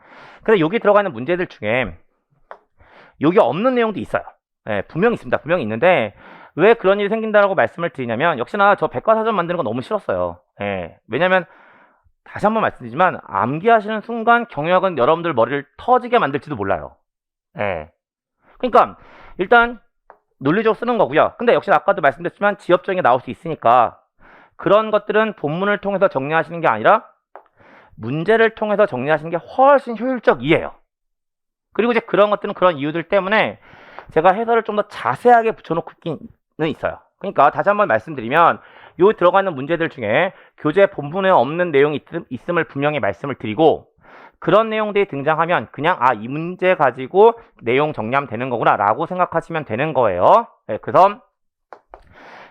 근데 여기 들어가 있는 문제들 중에 여기 없는 내용도 있어요. 분명히 있습니다. 분명히 있는데 왜 그런 일이 생긴다라고 말씀을 드리냐면 역시나 저 백과사전 만드는 거 너무 싫었어요. 왜냐면 다시 한번 말씀드리지만 암기하시는 순간 경영학은 여러분들 머리를 터지게 만들지도 몰라요. 그러니까 일단 논리적으로 쓰는 거고요. 근데 역시 아까도 말씀드렸지만 지엽적인 게 나올 수 있으니까 그런 것들은 본문을 통해서 정리하시는 게 아니라 문제를 통해서 정리하시는 게 훨씬 효율적이에요. 그리고 이제 그런 것들은 그런 이유들 때문에 제가 해설을 좀 더 자세하게 붙여놓고 있기는 있어요. 그러니까 다시 한번 말씀드리면 요 들어가 있는 문제들 중에 교재 본문에 없는 내용이 있음을 분명히 말씀을 드리고 그런 내용들이 등장하면 그냥 이 문제 가지고 내용 정리하면 되는 거구나 라고 생각하시면 되는 거예요. 그래서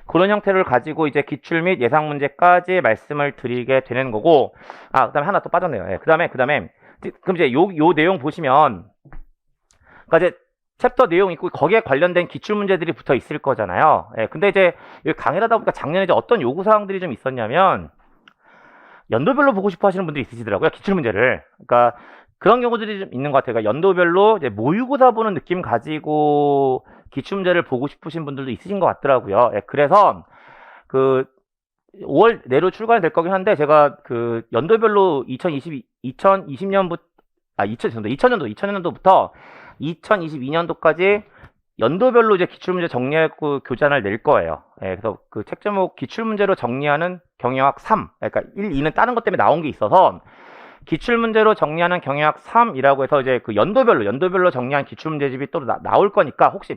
그런 형태를 가지고 이제 기출 및 예상 문제까지 말씀을 드리게 되는 거고 그 다음에 하나 또 빠졌네요. 그 다음에 그럼 이제 요 내용 보시면 그러니까 이제 챕터 내용 있고 거기에 관련된 기출 문제들이 붙어 있을 거잖아요. 근데 이제 강의를 하다 보니까 작년에 이제 어떤 요구 사항들이 좀 있었냐면 연도별로 보고 싶어 하시는 분들이 있으시더라고요. 기출 문제를. 그러니까 그런 경우들이 좀 있는 것 같아요. 그러니까 연도별로 이제 모의고사 보는 느낌 가지고 기출 문제를 보고 싶으신 분들도 있으신 것 같더라고요. 그래서 5월 내로 출간이 될 거긴 한데 제가 연도별로 2020년부터 2000년도부터 2022년도까지 연도별로 이제 기출문제 정리하고 교재안을 낼 거예요. 그래서 책 제목 기출문제로 정리하는 경영학 3, 그러니까 1, 2는 다른 것 때문에 나온 게 있어서 기출문제로 정리하는 경약 3이라고 해서 이제 그 연도별로 정리한 기출문제집이 또 나올 거니까 혹시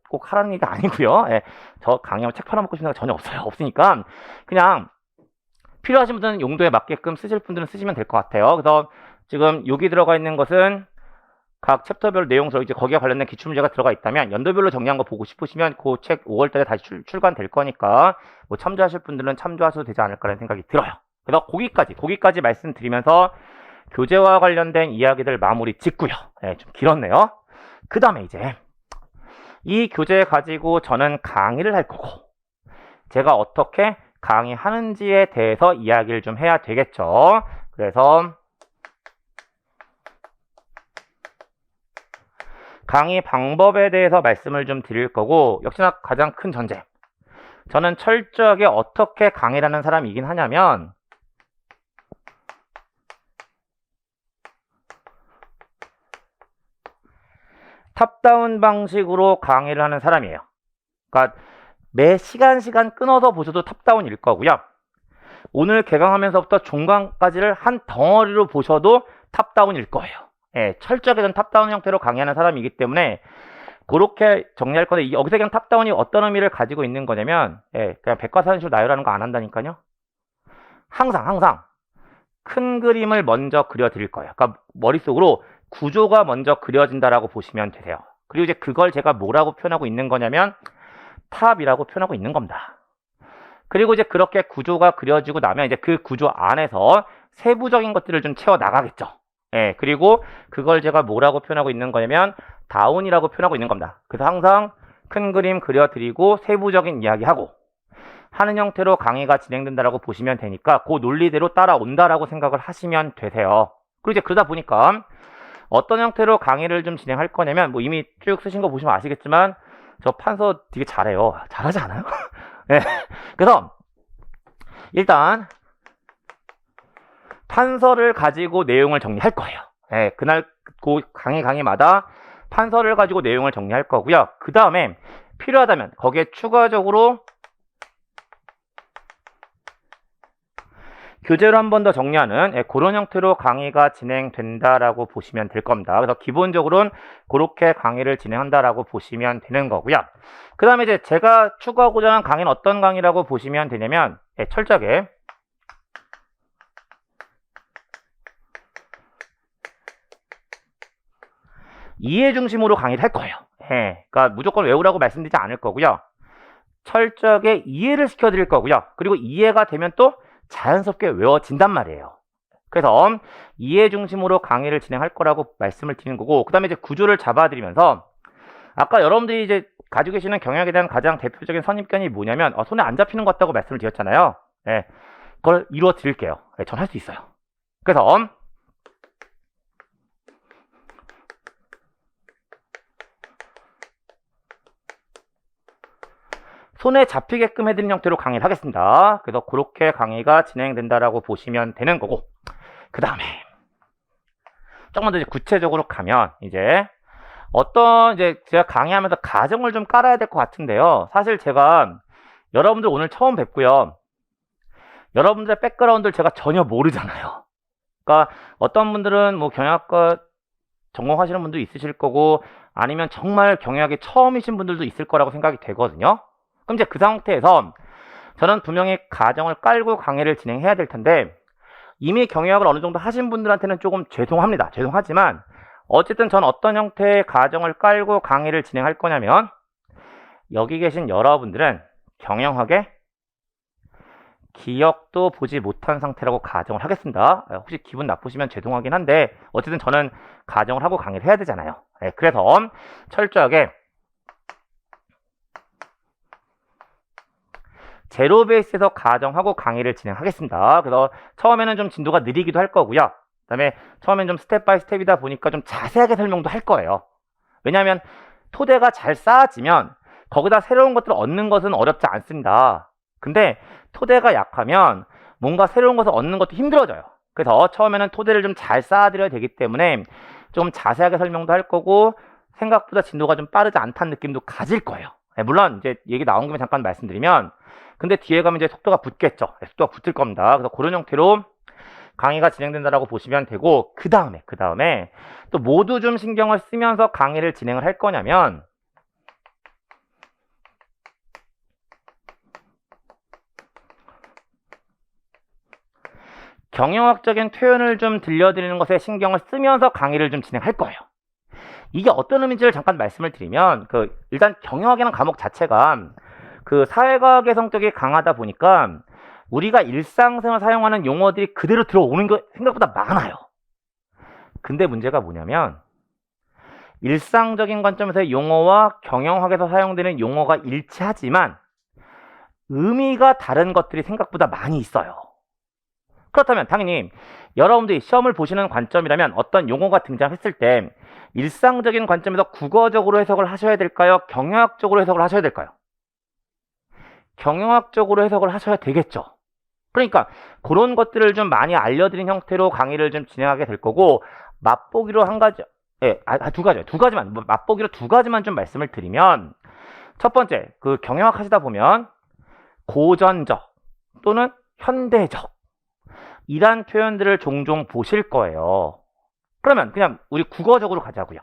꼭 하라는 얘기가 아니고요. 예, 저 강의하면 책 팔아먹고 싶은 생각 전혀 없어요. 없으니까 그냥 필요하신 분들은 용도에 맞게끔 쓰실 분들은 쓰시면 될 것 같아요. 그래서 지금 여기 들어가 있는 것은 각 챕터별 내용서 이제 거기에 관련된 기출문제가 들어가 있다면 연도별로 정리한 거 보고 싶으시면 그 책 5월달에 다시 출간될 거니까 뭐 참조하실 분들은 참조하셔도 되지 않을까라는 생각이 들어요. 그래서 거기까지 말씀드리면서 교재와 관련된 이야기들 마무리 짓고요. 네, 좀 길었네요. 그 다음에 이제 이 교재 가지고 저는 강의를 할 거고 제가 어떻게 강의하는지에 대해서 이야기를 좀 해야 되겠죠. 그래서 강의 방법에 대해서 말씀을 좀 드릴 거고 역시나 가장 큰 전제 저는 철저하게 어떻게 강의를 하는 사람이긴 하냐면 탑다운 방식으로 강의를 하는 사람이에요. 그러니까 매 시간 끊어서 보셔도 탑다운일 거고요. 오늘 개강하면서부터 종강까지를 한 덩어리로 보셔도 탑다운일 거예요. 예, 철저하게 전 탑다운 형태로 강의하는 사람이기 때문에 그렇게 정리할 건데 여기서 그냥 탑다운이 어떤 의미를 가지고 있는 거냐면 그냥 백과사전식으로 나열하는 거 안 한다니까요. 항상 큰 그림을 먼저 그려드릴 거예요. 그러니까 머릿속으로 구조가 먼저 그려진다라고 보시면 되세요. 그리고 이제 그걸 제가 뭐라고 표현하고 있는 거냐면 탑이라고 표현하고 있는 겁니다. 그리고 이제 그렇게 구조가 그려지고 나면 이제 그 구조 안에서 세부적인 것들을 좀 채워 나가겠죠. 그리고 그걸 제가 뭐라고 표현하고 있는 거냐면 다운이라고 표현하고 있는 겁니다. 그래서 항상 큰 그림 그려드리고 세부적인 이야기하고 하는 형태로 강의가 진행된다라고 보시면 되니까 그 논리대로 따라온다라고 생각을 하시면 되세요. 그리고 이제 그러다 보니까 어떤 형태로 강의를 좀 진행할 거냐면 뭐 이미 쭉 쓰신 거 보시면 아시겠지만 저 판서 되게 잘해요. 잘하지 않아요? 네. 그래서 일단 판서를 가지고 내용을 정리할 거예요. 그날 그 강의마다 판서를 가지고 내용을 정리할 거고요. 그 다음에 필요하다면 거기에 추가적으로 교재로 한 번 더 정리하는 그런 형태로 강의가 진행된다라고 보시면 될 겁니다. 그래서 기본적으로는 그렇게 강의를 진행한다라고 보시면 되는 거고요. 그 다음에 이제 제가 추구하고자 하는 강의는 어떤 강의라고 보시면 되냐면 철저하게 이해 중심으로 강의를 할 거예요. 그러니까 무조건 외우라고 말씀드리지 않을 거고요. 철저하게 이해를 시켜드릴 거고요. 그리고 이해가 되면 또 자연스럽게 외워진단 말이에요. 그래서 이해 중심으로 강의를 진행할 거라고 말씀을 드리는 거고 그 다음에 이제 구조를 잡아드리면서 아까 여러분들이 이제 가지고 계시는 경영에 대한 가장 대표적인 선입견이 뭐냐면 손에 안 잡히는 것 같다고 말씀을 드렸잖아요. 그걸 이루어 드릴게요. 전 할 수 있어요. 그래서 손에 잡히게끔 해드리는 형태로 강의를 하겠습니다. 그래서 그렇게 강의가 진행된다라고 보시면 되는 거고 그 다음에 조금만 더 이제 구체적으로 가면 이제 제가 강의하면서 가정을 좀 깔아야 될 것 같은데요. 사실 제가 여러분들 오늘 처음 뵙고요. 여러분들의 백그라운드를 제가 전혀 모르잖아요. 그러니까 어떤 분들은 뭐 경영학과 전공하시는 분도 있으실 거고 아니면 정말 경영학에 처음이신 분들도 있을 거라고 생각이 되거든요. 그럼 이제 그 상태에서 저는 분명히 가정을 깔고 강의를 진행해야 될 텐데 이미 경영학을 어느 정도 하신 분들한테는 조금 죄송합니다. 죄송하지만 어쨌든 저는 어떤 형태의 가정을 깔고 강의를 진행할 거냐면 여기 계신 여러분들은 경영학에 기억도 보지 못한 상태라고 가정을 하겠습니다. 혹시 기분 나쁘시면 죄송하긴 한데 어쨌든 저는 가정을 하고 강의를 해야 되잖아요. 그래서 철저하게 제로 베이스에서 가정하고 강의를 진행하겠습니다. 그래서 처음에는 좀 진도가 느리기도 할 거고요. 그 다음에 처음엔 좀 스텝 바이 스텝이다 보니까 좀 자세하게 설명도 할 거예요. 왜냐하면 토대가 잘 쌓아지면 거기다 새로운 것들을 얻는 것은 어렵지 않습니다. 근데 토대가 약하면 뭔가 새로운 것을 얻는 것도 힘들어져요. 그래서 처음에는 토대를 좀 잘 쌓아드려야 되기 때문에 좀 자세하게 설명도 할 거고 생각보다 진도가 좀 빠르지 않다는 느낌도 가질 거예요. 물론 이제 얘기 나온 김에 잠깐 말씀드리면 근데 뒤에 가면 이제 속도가 붙겠죠. 속도가 붙을 겁니다. 그래서 그런 형태로 강의가 진행된다라고 보시면 되고, 그 다음에 또 모두 좀 신경을 쓰면서 강의를 진행을 할 거냐면, 경영학적인 표현을 좀 들려드리는 것에 신경을 쓰면서 강의를 좀 진행할 거예요. 이게 어떤 의미인지를 잠깐 말씀을 드리면, 일단 경영학이라는 과목 자체가 사회과학의 성격이 강하다 보니까 우리가 일상생활 사용하는 용어들이 그대로 들어오는 게 생각보다 많아요. 근데 문제가 뭐냐면, 일상적인 관점에서의 용어와 경영학에서 사용되는 용어가 일치하지만 의미가 다른 것들이 생각보다 많이 있어요. 그렇다면 당연히 여러분들이 시험을 보시는 관점이라면 어떤 용어가 등장했을 때 일상적인 관점에서 국어적으로 해석을 하셔야 될까요? 경영학적으로 해석을 하셔야 될까요? 경영학적으로 해석을 하셔야 되겠죠. 그러니까 그런 것들을 좀 많이 알려드린 형태로 강의를 좀 진행하게 될 거고, 맛보기로 한 가지, 두 가지만, 맛보기로 두 가지만 좀 말씀을 드리면, 첫 번째, 경영학 하시다 보면 고전적 또는 현대적 이란 표현들을 종종 보실 거예요. 그러면 그냥 우리 국어적으로 가자고요.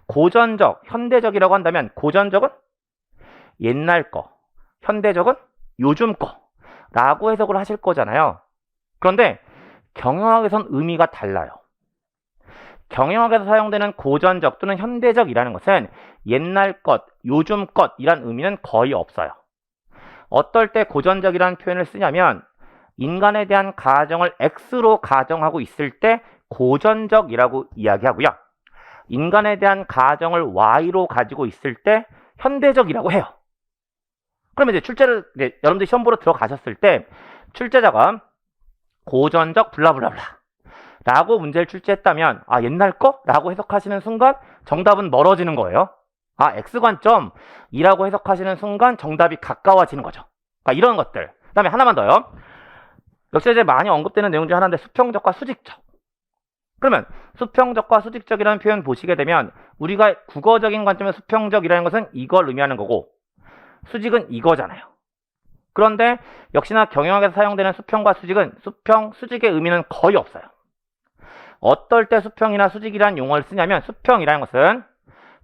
고전적, 현대적이라고 한다면 고전적은 옛날 거, 현대적은 요즘 거라고 해석을 하실 거잖아요. 그런데 경영학에선 의미가 달라요. 경영학에서 사용되는 고전적 또는 현대적이라는 것은 옛날 것, 요즘 것이란 의미는 거의 없어요. 어떨 때 고전적이라는 표현을 쓰냐면 인간에 대한 가정을 X로 가정하고 있을 때 고전적이라고 이야기하고요. 인간에 대한 가정을 Y로 가지고 있을 때 현대적이라고 해요. 그러면 이제 여러분들 시험 보러 들어가셨을 때 출제자가 고전적 블라블라블라 라고 문제를 출제했다면 옛날 거? 라고 해석하시는 순간 정답은 멀어지는 거예요. X관점이라고 해석하시는 순간 정답이 가까워지는 거죠. 그러니까 이런 것들. 그 다음에 하나만 더요. 역시 이제 많이 언급되는 내용 중 하나인데 수평적과 수직적. 그러면 수평적과 수직적이라는 표현 보시게 되면 우리가 국어적인 관점에서 수평적이라는 것은 이걸 의미하는 거고 수직은 이거잖아요. 그런데 역시나 경영학에서 사용되는 수평과 수직은 수평, 수직의 의미는 거의 없어요. 어떨 때 수평이나 수직이라는 용어를 쓰냐면 수평이라는 것은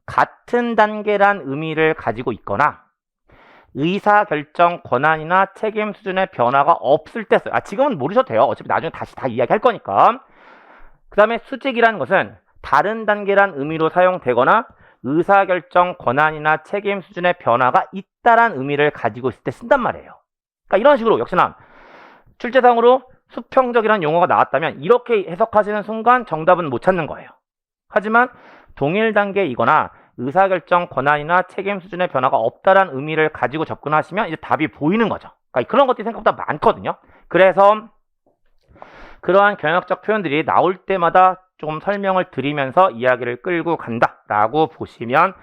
같은 단계란 의미를 가지고 있거나 의사결정 권한이나 책임 수준의 변화가 없을 때 써요. 지금은 모르셔도 돼요. 어차피 나중에 다시 다 이야기할 거니까. 그 다음에 수직이라는 것은 다른 단계란 의미로 사용되거나 의사결정 권한이나 책임 수준의 변화가 있다란 의미를 가지고 있을 때 쓴단 말이에요. 그러니까 이런 식으로 역시나 출제상으로 수평적이라는 용어가 나왔다면 이렇게 해석하시는 순간 정답은 못 찾는 거예요. 하지만 동일 단계이거나 의사결정 권한이나 책임 수준의 변화가 없다란 의미를 가지고 접근하시면 이제 답이 보이는 거죠. 그러니까 그런 것들이 생각보다 많거든요. 그래서 그러한 경영학적 표현들이 나올 때마다 좀 설명을 드리면서 이야기를 끌고 간다라고 보시면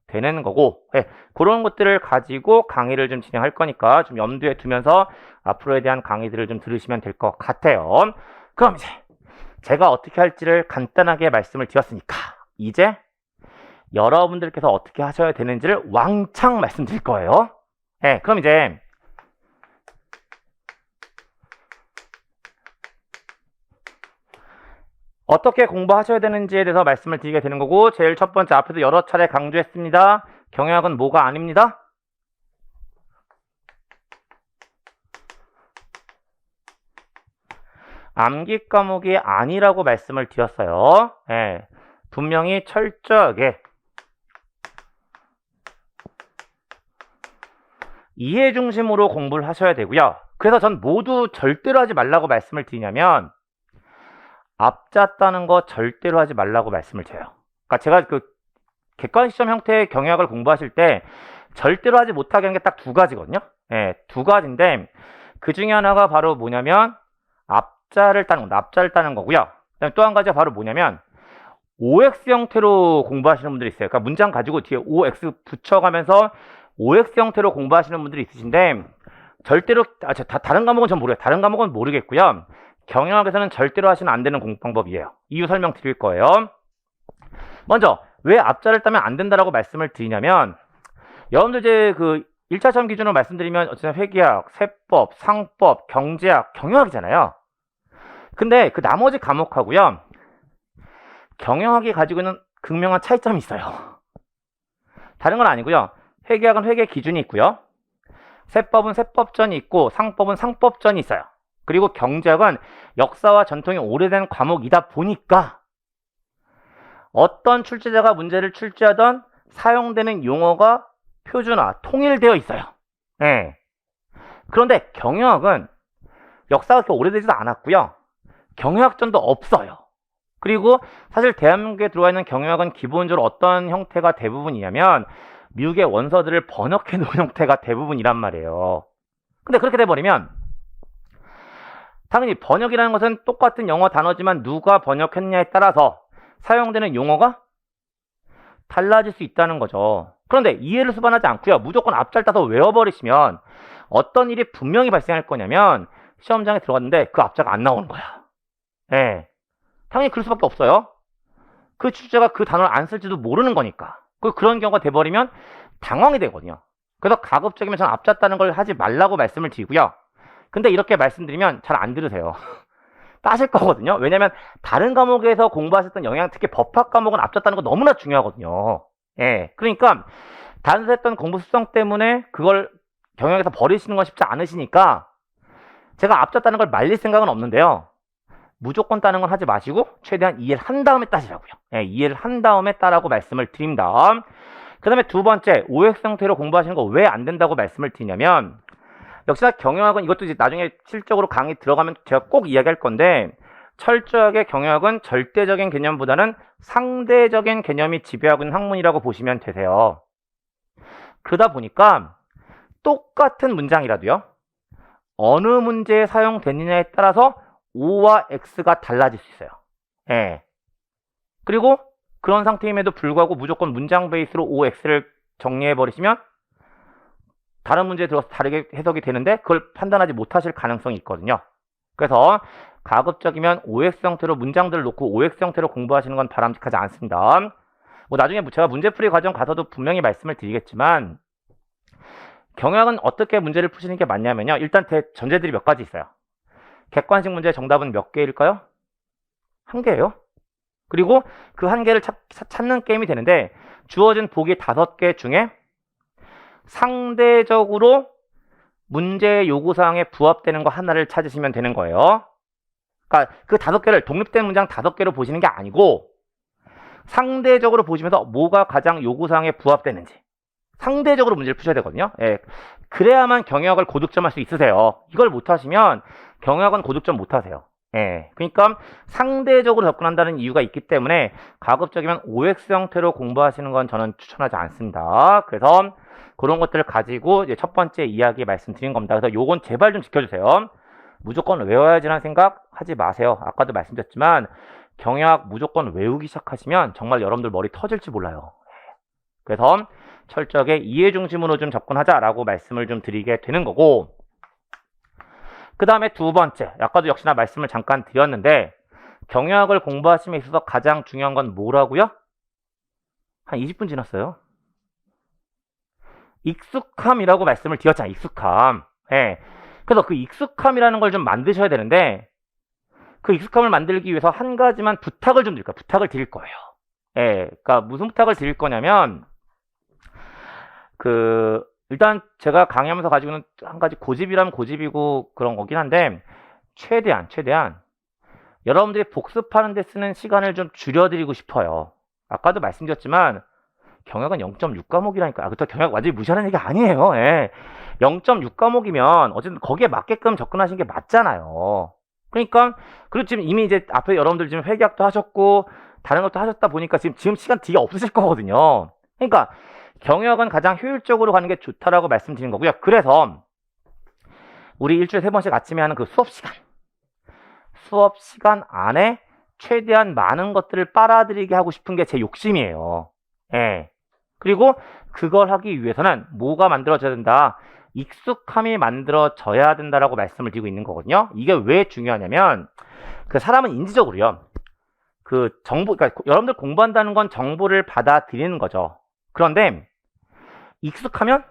되는 거고, 그런 것들을 가지고 강의를 좀 진행할 거니까 좀 염두에 두면서 앞으로에 대한 강의들을 좀 들으시면 될 것 같아요. 그럼 이제 제가 어떻게 할지를 간단하게 말씀을 드렸으니까 이제 여러분들께서 어떻게 하셔야 되는지를 왕창 말씀드릴 거예요. 그럼 이제 어떻게 공부하셔야 되는지에 대해서 말씀을 드리게 되는 거고, 제일 첫 번째 앞에서 여러 차례 강조했습니다. 경영학은 뭐가 아닙니다. 암기 과목이 아니라고 말씀을 드렸어요. 분명히 철저하게 이해 중심으로 공부를 하셔야 되고요. 그래서 전 모두 절대로 하지 말라고 말씀을 드리냐면 앞자 따는 거 절대로 하지 말라고 말씀을 드려요. 그러니까 제가 객관 시험 형태의 경영학을 공부하실 때 절대로 하지 못하게 하는 게 딱 두 가지거든요. 두 가지인데 그 중에 하나가 바로 뭐냐면 앞자를 따는 거고요. 그다음에 또 한 가지가 바로 뭐냐면 OX 형태로 공부하시는 분들이 있어요. 그러니까 문장 가지고 뒤에 OX 붙여가면서 OX 형태로 공부하시는 분들이 있으신데 절대로 다른 과목은 전 모르겠어요. 다른 과목은 모르겠고요. 경영학에서는 절대로 하시면 안 되는 공부 방법이에요. 이유 설명 드릴 거예요. 먼저 왜 앞자를 따면 안 된다라고 말씀을 드리냐면 여러분들 이제 1차 시험 기준으로 말씀드리면 어쨌든 회계학, 세법, 상법, 경제학, 경영학이잖아요. 근데 그 나머지 과목하고요, 경영학이 가지고 있는 극명한 차이점이 있어요. 다른 건 아니고요. 회계학은 회계 기준이 있고요. 세법은 세법전이 있고 상법은 상법전이 있어요. 그리고 경제학은 역사와 전통이 오래된 과목이다 보니까 어떤 출제자가 문제를 출제하던 사용되는 용어가 표준화, 통일되어 있어요. 네. 그런데 경영학은 역사가 그렇게 오래되지도 않았고요. 경영학전도 없어요. 그리고 사실 대한민국에 들어와 있는 경영학은 기본적으로 어떤 형태가 대부분이냐면 미국의 원서들을 번역해 놓은 형태가 대부분이란 말이에요. 근데 그렇게 돼버리면 당연히 번역이라는 것은 똑같은 영어 단어지만 누가 번역했냐에 따라서 사용되는 용어가 달라질 수 있다는 거죠. 그런데 이해를 수반하지 않고요, 무조건 앞잘 따서 외워버리시면 어떤 일이 분명히 발생할 거냐면 시험장에 들어갔는데 그 앞자가 안 나오는 거야. 예. 당연히 그럴 수밖에 없어요. 그 출제자가 그 단어를 안 쓸지도 모르는 거니까. 그런 경우가 돼버리면 당황이 되거든요. 그래서 가급적이면 저는 앞자 따는 걸 하지 말라고 말씀을 드리고요. 근데 이렇게 말씀드리면 잘 안 들으세요. 따실 거거든요. 왜냐면 다른 과목에서 공부하셨던 영향, 특히 법학 과목은 앞자 따는 거 너무나 중요하거든요. 예. 그러니까 단순했던 공부 습성 때문에 그걸 경영에서 버리시는 건 쉽지 않으시니까 제가 앞자 따는 걸 말릴 생각은 없는데요. 무조건 따는 건 하지 마시고 최대한 이해를 한 다음에 따시라고요. 예, 이해를 한 다음에 따라고 말씀을 드립니다. 그 다음에 두 번째, OX 형태로 공부하시는 거 왜 안 된다고 말씀을 드리냐면 역시나 경영학은 이것도 이제 나중에 실적으로 강의 들어가면 제가 꼭 이야기할 건데 철저하게 경영학은 절대적인 개념보다는 상대적인 개념이 지배하고 있는 학문이라고 보시면 되세요. 그러다 보니까 똑같은 문장이라도요, 어느 문제에 사용되느냐에 따라서 O와 X가 달라질 수 있어요. 예. 그리고 그런 상태임에도 불구하고 무조건 문장 베이스로 O, X를 정리해버리시면 다른 문제에 들어서 다르게 해석이 되는데 그걸 판단하지 못하실 가능성이 있거든요. 그래서 가급적이면 OX 형태로 문장들을 놓고 OX 형태로 공부하시는 건 바람직하지 않습니다. 뭐 나중에 제가 문제풀이 과정 가서도 분명히 말씀을 드리겠지만 경영학은 어떻게 문제를 푸시는 게 맞냐면요, 일단 전제들이 몇 가지 있어요. 객관식 문제 정답은 몇 개일까요? 한 개예요. 그리고 그 한 개를 찾는 게임이 되는데 주어진 보기 5개 중에 상대적으로 문제 요구사항에 부합되는 거 하나를 찾으시면 되는 거예요. 그러니까 그 5개를 독립된 문장 5개로 보시는 게 아니고 상대적으로 보시면서 뭐가 가장 요구사항에 부합되는지 상대적으로 문제를 푸셔야 되거든요. 예. 그래야만 경영학을 고득점할 수 있으세요. 이걸 못하시면 경영학은 고득점 못하세요. 예. 그러니까 상대적으로 접근한다는 이유가 있기 때문에 가급적이면 OX 형태로 공부하시는 건 저는 추천하지 않습니다. 그래서 그런 것들을 가지고 이제 첫 번째 이야기 말씀드린 겁니다. 그래서 요건 제발 좀 지켜주세요. 무조건 외워야지라는 생각 하지 마세요. 아까도 말씀드렸지만 경영학 무조건 외우기 시작하시면 정말 여러분들 머리 터질지 몰라요. 그래서 철저하게 이해 중심으로 좀 접근하자라고 말씀을 좀 드리게 되는 거고, 그 다음에 두 번째, 아까도 역시나 말씀을 잠깐 드렸는데 경영학을 공부하심에 있어서 가장 중요한 건 뭐라고요? 한 20분 지났어요. 익숙함이라고 말씀을 드렸잖아요. 익숙함. 예. 그래서 그 익숙함이라는 걸 좀 만드셔야 되는데 그 익숙함을 만들기 위해서 한 가지만 부탁을 좀 드릴까요? 부탁을 드릴 거예요. 예. 그러니까 무슨 부탁을 드릴 거냐면 일단 제가 강의하면서 가지고 있는 한 가지 고집이라면 고집이고 그런 거긴 한데 최대한 여러분들이 복습하는 데 쓰는 시간을 좀 줄여드리고 싶어요. 아까도 말씀드렸지만 경영은 0.6 과목이라니까. 그렇다고 경영 완전히 무시하는 얘기 아니에요. 예. 0.6 과목이면 어쨌든 거기에 맞게끔 접근하시는 게 맞잖아요. 그러니까 그리고 지금 이미 이제 앞에 여러분들 지금 회계학도 하셨고 다른 것도 하셨다 보니까 지금 시간 되게 없으실 거거든요. 그러니까 경영학은 가장 효율적으로 가는 게 좋다라고 말씀드린 거고요. 그래서 우리 일주일에 3번씩 아침에 하는 그 수업 시간 안에 최대한 많은 것들을 빨아들이게 하고 싶은 게 제 욕심이에요. 예. 그리고 그걸 하기 위해서는 뭐가 만들어져야 된다? 익숙함이 만들어져야 된다라고 말씀을 드리고 있는 거거든요. 이게 왜 중요하냐면 그 사람은 인지적으로요. 그러니까 여러분들 공부한다는 건 정보를 받아들이는 거죠. 그런데 익숙하면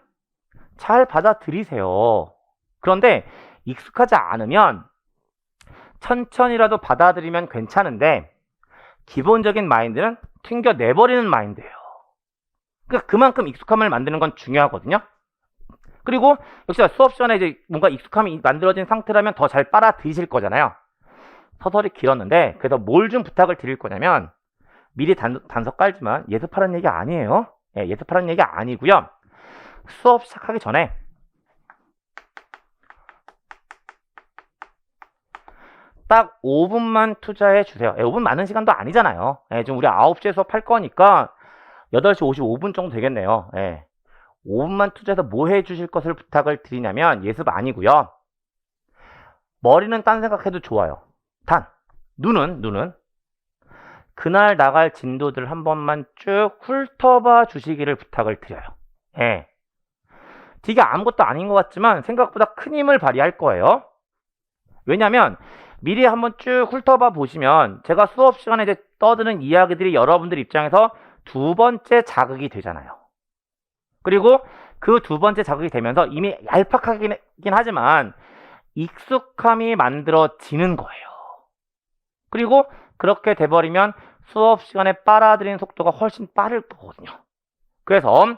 잘 받아들이세요. 그런데 익숙하지 않으면 천천히라도 받아들이면 괜찮은데 기본적인 마인드는 튕겨내버리는 마인드예요. 그러니까 그만큼 익숙함을 만드는 건 중요하거든요. 그리고 역시 수업 시간에 이제 뭔가 익숙함이 만들어진 상태라면 더 잘 빨아들이실 거잖아요. 서설이 길었는데 그래서 뭘 좀 부탁을 드릴 거냐면 미리 단서 깔지만 예습하라는 얘기 아니에요. 예, 예습하라는 얘기 아니고요. 수업 시작하기 전에 딱 5분만 투자해 주세요. 5분 많은 시간도 아니잖아요. 지금 우리 9시에 수업할 거니까 8시 55분 정도 되겠네요. 5분만 투자해서 뭐 해 주실 것을 부탁을 드리냐면 예습 아니고요. 머리는 딴 생각해도 좋아요. 단 눈은 그날 나갈 진도들 한 번만 쭉 훑어봐 주시기를 부탁을 드려요. 되게 아무것도 아닌 것 같지만 생각보다 큰 힘을 발휘할 거예요. 왜냐면 미리 한번 쭉 훑어봐 보시면 제가 수업 시간에 이제 떠드는 이야기들이 여러분들 입장에서 두 번째 자극이 되잖아요. 그리고 그 두 번째 자극이 되면서 이미 얄팍하긴 하지만 익숙함이 만들어지는 거예요. 그리고 그렇게 돼버리면 수업 시간에 빨아들이는 속도가 훨씬 빠를 거거든요. 그래서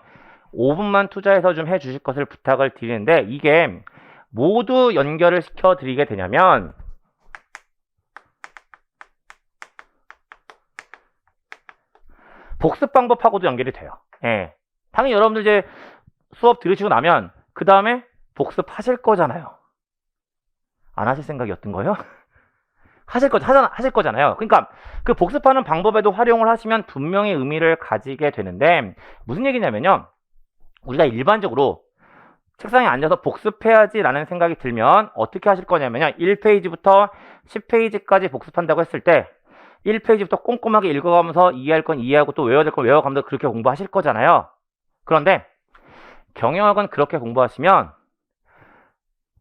5분만 투자해서 좀 해주실 것을 부탁을 드리는데 이게 모두 연결을 시켜드리게 되냐면 복습 방법하고도 연결이 돼요. 당연히 여러분들 이제 수업 들으시고 나면 그 다음에 복습하실 거잖아요. 안 하실 생각이었던 거예요? 하실 거잖아요. 그러니까 그 복습하는 방법에도 활용을 하시면 분명히 의미를 가지게 되는데 무슨 얘기냐면요. 우리가 일반적으로 책상에 앉아서 복습해야지 라는 생각이 들면 어떻게 하실 거냐면요. 1페이지부터 10페이지까지 복습한다고 했을 때 1페이지부터 꼼꼼하게 읽어가면서 이해할 건 이해하고 또 외워야 될 건 외워가면서 그렇게 공부하실 거잖아요. 그런데 경영학은 그렇게 공부하시면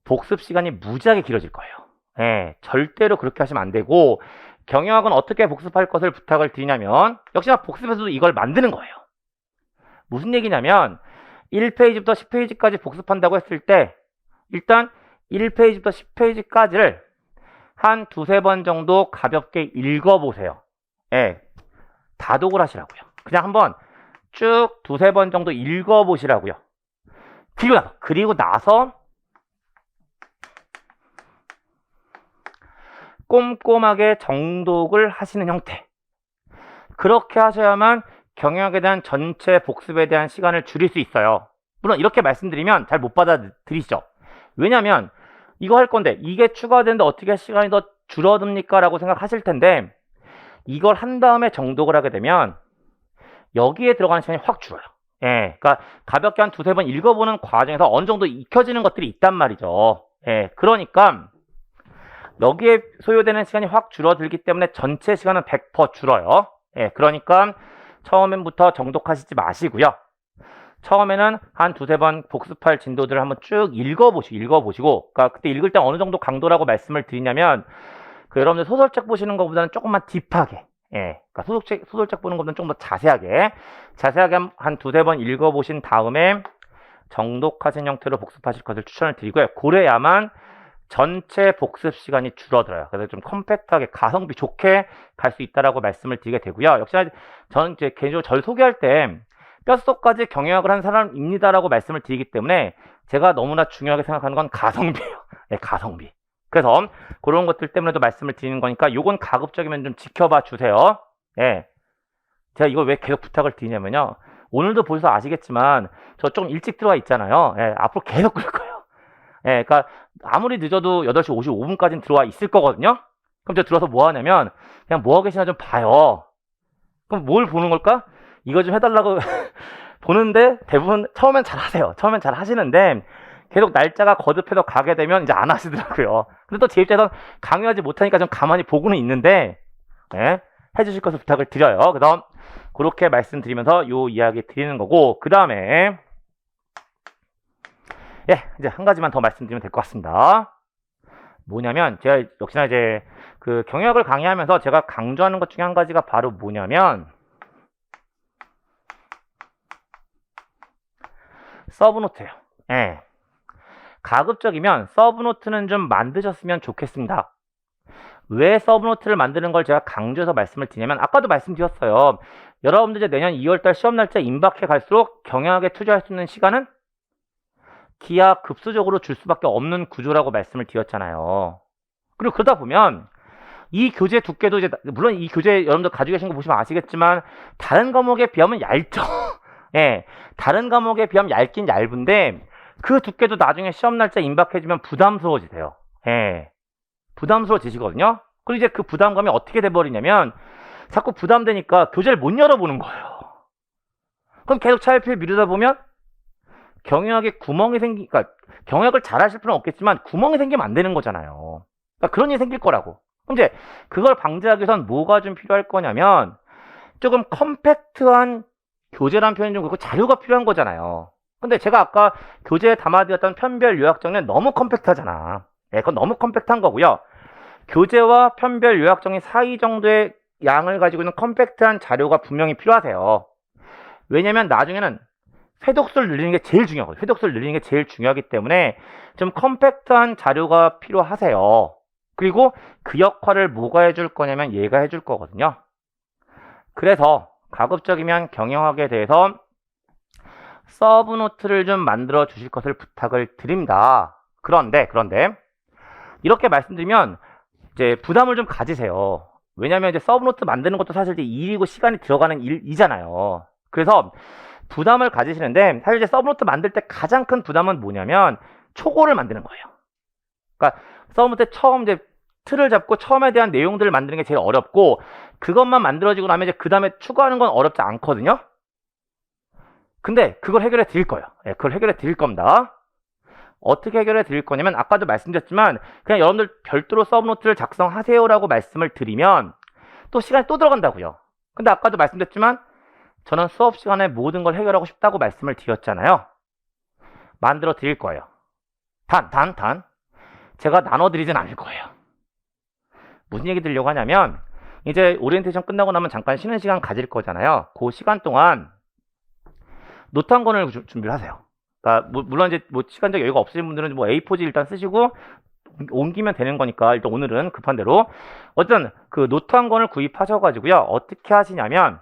복습 시간이 무지하게 길어질 거예요. 절대로 그렇게 하시면 안 되고 경영학은 어떻게 복습할 것을 부탁을 드리냐면 역시나 복습에서도 이걸 만드는 거예요. 무슨 얘기냐면 1페이지부터 10페이지까지 복습한다고 했을 때 일단 1페이지부터 10페이지까지를 한 두세 번 정도 가볍게 읽어보세요. 다독을 하시라고요. 그냥 한번 쭉 두세 번 정도 읽어보시라고요. 그리고 나서 꼼꼼하게 정독을 하시는 형태. 그렇게 하셔야만 경영학에 대한 전체 복습에 대한 시간을 줄일 수 있어요. 물론 이렇게 말씀드리면 잘 못 받아들이시죠. 왜냐면 이거 할 건데 이게 추가되는데 어떻게 시간이 더 줄어듭니까? 라고 생각하실 텐데 이걸 한 다음에 정독을 하게 되면 여기에 들어가는 시간이 확 줄어요. 그러니까 가볍게 한 두세 번 읽어보는 과정에서 어느 정도 익혀지는 것들이 있단 말이죠. 그러니까 여기에 소요되는 시간이 확 줄어들기 때문에 전체 시간은 100% 줄어요. 그러니까 처음부터 정독하시지 마시고요. 처음에는 한 두세 번 복습할 진도들을 한번 쭉 읽어보시고 그러니까 그때 읽을 때 어느 정도 강도라고 말씀을 드리냐면 여러분들 소설책 보시는 것보다는 조금만 딥하게 그러니까 소설책 보는 것보다는 조금 더 자세하게 한 두세 번 읽어보신 다음에 정독하신 형태로 복습하실 것을 추천을 드리고요. 그래야만 전체 복습 시간이 줄어들어요. 그래서 좀 컴팩트하게 가성비 좋게 갈 수 있다라고 말씀을 드리게 되고요. 역시나 저는 이제 개인적으로 저를 소개할 때 뼛속까지 경영학을 한 사람입니다라고 말씀을 드리기 때문에 제가 너무나 중요하게 생각하는 건 가성비예요. 가성비. 그래서 그런 것들 때문에도 말씀을 드리는 거니까 요건 가급적이면 좀 지켜봐 주세요. 제가 이걸 왜 계속 부탁을 드리냐면요. 오늘도 보셔서 아시겠지만 저 조금 일찍 들어와 있잖아요. 앞으로 계속 그럴 거예요. 그러니까 아무리 늦어도 8시 55분까지는 들어와 있을 거거든요. 그럼 제가 들어와서 뭐 하냐면 그냥 뭐 하고 계시나 좀 봐요. 그럼 뭘 보는 걸까? 이거 좀 해달라고 보는데 대부분 처음엔 잘 하세요. 처음엔 잘 하시는데 계속 날짜가 거듭해서 가게 되면 이제 안 하시더라고요. 근데 또 제 입장에서 강요하지 못하니까 좀 가만히 보고는 있는데 해주실 것을 부탁을 드려요. 그래서 그렇게 말씀드리면서 요 이야기 드리는 거고 그 다음에 이제 한 가지만 더 말씀드리면 될 것 같습니다. 뭐냐면 제가 역시나 이제 그 경영학을 강의하면서 제가 강조하는 것 중에 한 가지가 바로 뭐냐면 서브노트예요. 가급적이면 서브노트는 좀 만드셨으면 좋겠습니다. 왜 서브노트를 만드는 걸 제가 강조해서 말씀을 드리냐면, 아까도 말씀드렸어요. 여러분들 이제 내년 2월달 시험 날짜 임박해 갈수록 경영학에 투자할 수 있는 시간은 기하급수적으로 줄 수밖에 없는 구조라고 말씀을 드렸잖아요. 그리고 그러다 보면 이 교재 두께도 이제, 물론 이 교재 여러분들 가지고 계신 거 보시면 아시겠지만 다른 과목에 비하면 얇죠. 예, 다른 과목에 비하면 얇긴 얇은데 그 두께도 나중에 시험 날짜 임박해지면 부담스러워지세요. 예, 부담스러워지시거든요. 그리고 이제 그 부담감이 어떻게 돼버리냐면 자꾸 부담되니까 교재를 못 열어보는 거예요. 그럼 계속 차일피일 미루다 보면 경영학에 구멍이 그러니까 경영학을 잘 하실 필요는 없겠지만 구멍이 생기면 안 되는 거잖아요. 그러니까 그런 일이 생길 거라고. 그럼 이제 그걸 방지하기 위해선 뭐가 좀 필요할 거냐면 조금 컴팩트한 교재라는 표현이 좀 그렇고 자료가 필요한 거잖아요. 근데 제가 아까 교재에 담아드렸던 편별 요약 정리는 너무 컴팩트하잖아. 네, 그건 너무 컴팩트한 거고요. 교재와 편별 요약 정리 사이 정도의 양을 가지고 있는 컴팩트한 자료가 분명히 필요하세요. 왜냐면 나중에는 회독수를 늘리는 게 제일 중요하거든요. 회독수를 늘리는 게 제일 중요하기 때문에 좀 컴팩트한 자료가 필요하세요. 그리고 그 역할을 뭐가 해줄 거냐면 얘가 해줄 거거든요. 그래서 가급적이면 경영학에 대해서 서브노트를 좀 만들어 주실 것을 부탁을 드립니다. 그런데 이렇게 말씀드리면 이제 부담을 좀 가지세요. 왜냐면 이제 서브노트 만드는 것도 사실 이제 일이고 시간이 들어가는 일이잖아요. 그래서 부담을 가지시는데 사실 이제 서브노트 만들 때 가장 큰 부담은 뭐냐면 초고를 만드는 거예요. 그러니까 서브노트 처음 이제 틀을 잡고 처음에 대한 내용들을 만드는 게 제일 어렵고 그것만 만들어지고 나면 이제 그 다음에 추가하는 건 어렵지 않거든요. 근데 그걸 해결해 드릴 거예요. 네, 그걸 해결해 드릴 겁니다. 어떻게 해결해 드릴 거냐면 아까도 말씀드렸지만 그냥 여러분들 별도로 서브노트를 작성하세요라고 말씀을 드리면 또 시간이 또 들어간다고요. 근데 아까도 말씀드렸지만 저는 수업 시간에 모든 걸 해결하고 싶다고 말씀을 드렸잖아요. 만들어 드릴 거예요. 단 제가 나눠 드리진 않을 거예요. 무슨 얘기 드리려고 하냐면 이제 오리엔테이션 끝나고 나면 잠깐 쉬는 시간 가질 거잖아요. 그 시간 동안 노트 한 권을 준비를 하세요. 그러니까 물론 이제 뭐 시간적 여유가 없으신 분들은 뭐 A4지 일단 쓰시고 옮기면 되는 거니까 일단 오늘은 급한 대로 어쨌든 그 노트 한 권을 구입하셔가지고요. 어떻게 하시냐면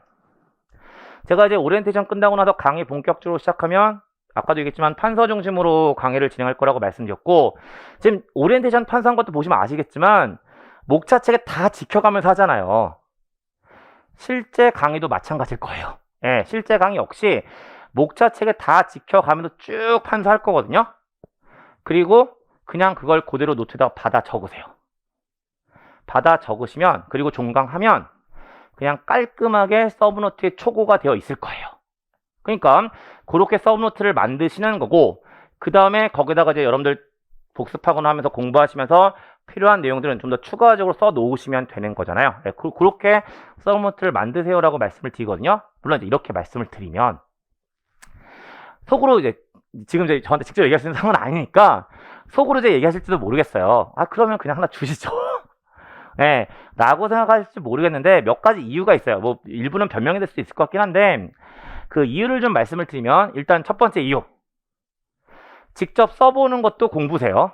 제가 이제 오리엔테이션 끝나고 나서 강의 본격적으로 시작하면 아까도 얘기했지만 판서 중심으로 강의를 진행할 거라고 말씀드렸고 지금 오리엔테이션 판서한 것도 보시면 아시겠지만 목차책에 다 지켜가면서 하잖아요. 실제 강의도 마찬가지일 거예요. 예, 실제 강의 역시 목차책에 다 지켜가면서 쭉 판서할 거거든요. 그리고 그냥 그걸 그대로 노트에다가 받아 적으세요. 받아 적으시면 그리고 종강하면 그냥 깔끔하게 서브노트에 초고가 되어 있을 거예요. 그러니까 그렇게 서브노트를 만드시는 거고 그 다음에 거기다가 이제 여러분들 복습하거나 하면서 공부하시면서 필요한 내용들은 좀 더 추가적으로 써 놓으시면 되는 거잖아요. 네, 그렇게 서브노트를 만드세요라고 말씀을 드리거든요. 물론 이제 이렇게 말씀을 드리면 속으로 이제 지금 이제 저한테 직접 얘기할 수 있는 상황은 아니니까 속으로 이제 얘기하실지도 모르겠어요. 아 그러면 그냥 하나 주시죠. 네, 라고 생각하실지 모르겠는데 몇 가지 이유가 있어요. 뭐 일부는 변명이 될 수도 있을 것 같긴 한데 그 이유를 좀 말씀을 드리면 일단 첫 번째 이유 직접 써보는 것도 공부세요.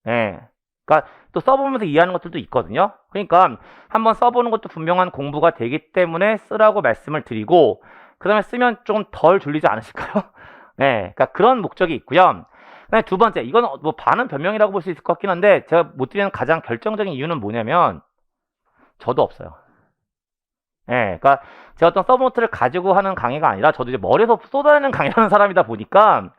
네, 그러니까 또 써보면서 이해하는 것들도 있거든요. 그러니까 한번 써보는 것도 분명한 공부가 되기 때문에 쓰라고 말씀을 드리고 그 다음에 쓰면 조금 덜 졸리지 않으실까요? 네, 그러니까 그런 목적이 있고요. 그다음에 두 번째, 이건 뭐 반은 변명이라고 볼 수 있을 것 같긴 한데 제가 못 드리는 가장 결정적인 이유는 뭐냐면 저도 없어요. 네, 그러니까 제가 어떤 서브노트를 가지고 하는 강의가 아니라 저도 이제 머리에서 쏟아내는 강의를 하는 사람이다 보니까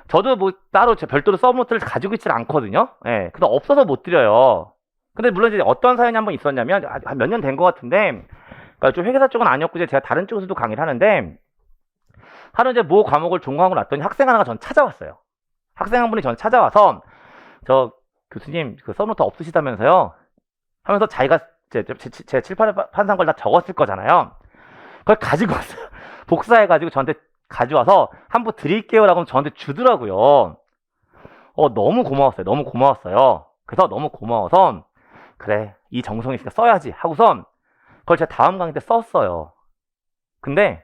저도 뭐 따로 별도로 서브노트를 가지고 있지는 않거든요. 네, 근데 없어서 못 드려요. 근데 물론 이제 어떤 사연이 한번 있었냐면 한 몇 년 된 것 같은데 그러니까 좀 회계사 쪽은 아니었고 이제 제가 다른 쪽에서도 강의를 하는데 하루 이제 모 과목을 종강하고 났더니 학생 하나가 전 찾아왔어요. 학생 한 분이 전 찾아와서 저 교수님 그 서브노트 없으시다면서요 하면서 자기가 제 칠판 판산 걸 다 적었을 거잖아요. 그걸 가지고 왔어요. 복사해가지고 저한테 가져와서 한 부 드릴게요 라고 저한테 주더라고요. 너무 고마웠어요. 너무 고마웠어요. 그래서 너무 고마워서 그래 이 정성이 있으니까 써야지 하고선 그걸 제가 다음 강의 때 썼어요. 근데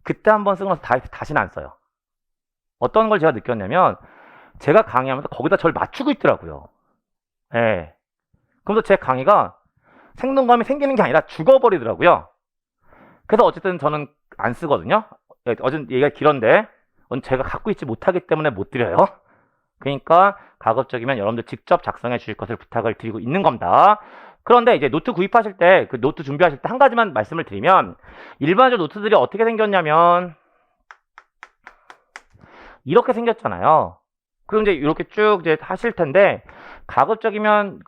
그때 한번 쓰고 나서 다시는 안 써요. 어떤 걸 제가 느꼈냐면 제가 강의하면서 거기다 저를 맞추고 있더라고요. 예. 그러면서 제 강의가 생동감이 생기는 게 아니라 죽어버리더라고요. 그래서 어쨌든 저는 안 쓰거든요. 어쨌든 얘기가 길었는데 제가 갖고 있지 못하기 때문에 못 드려요. 그러니까 가급적이면 여러분들 직접 작성해 주실 것을 부탁을 드리고 있는 겁니다. 그런데 이제 노트 구입하실 때, 그 노트 준비하실 때 한 가지만 말씀을 드리면, 일반적으로 노트들이 어떻게 생겼냐면 이렇게 생겼잖아요. 그럼 이제 이렇게 쭉 이제 하실 텐데, 가급적이면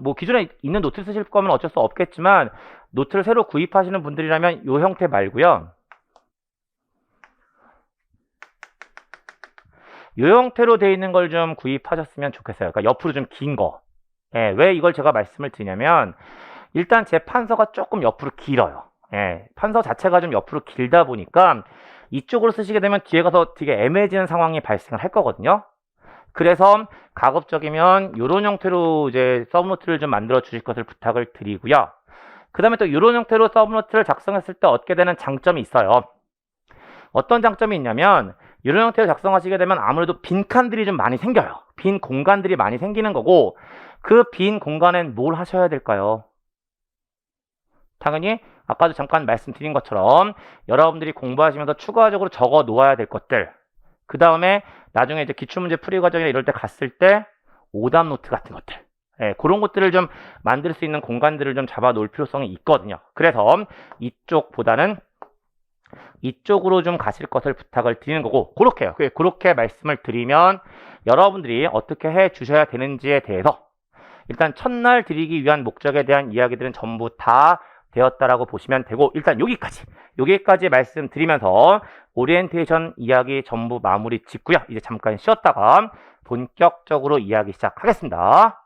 뭐 기존에 있는 노트 쓰실 거면 어쩔 수 없겠지만, 노트를 새로 구입하시는 분들이라면 이 형태 말고요. 이 형태로 되어 있는 걸 좀 구입하셨으면 좋겠어요. 그러니까 옆으로 좀 긴 거. 예, 왜 이걸 제가 말씀을 드리냐면, 일단 제 판서가 조금 옆으로 길어요. 예, 판서 자체가 좀 옆으로 길다 보니까 이쪽으로 쓰시게 되면 뒤에 가서 되게 애매해지는 상황이 발생을 할 거거든요. 그래서 가급적이면 이런 형태로 이제 서브노트를 좀 만들어 주실 것을 부탁을 드리고요. 그 다음에 또 이런 형태로 서브노트를 작성했을 때 얻게 되는 장점이 있어요. 어떤 장점이 있냐면 이런 형태로 작성하시게 되면 아무래도 빈칸들이 좀 많이 생겨요. 빈 공간들이 많이 생기는 거고, 그 빈 공간엔 뭘 하셔야 될까요? 당연히 아까도 잠깐 말씀드린 것처럼 여러분들이 공부하시면서 추가적으로 적어 놓아야 될 것들, 그 다음에 나중에 이제 기출문제 풀이 과정이나 이럴 때 갔을 때 오답 노트 같은 것들, 예, 그런 것들을 좀 만들 수 있는 공간들을 좀 잡아 놓을 필요성이 있거든요. 그래서 이쪽보다는 이쪽으로 좀 가실 것을 부탁을 드리는 거고, 그렇게 말씀을 드리면 여러분들이 어떻게 해 주셔야 되는지에 대해서 일단 첫날 드리기 위한 목적에 대한 이야기들은 전부 다 되었다라고 보시면 되고, 일단 여기까지 말씀드리면서 오리엔테이션 이야기 전부 마무리 짓고요. 이제 잠깐 쉬었다가 본격적으로 이야기 시작하겠습니다.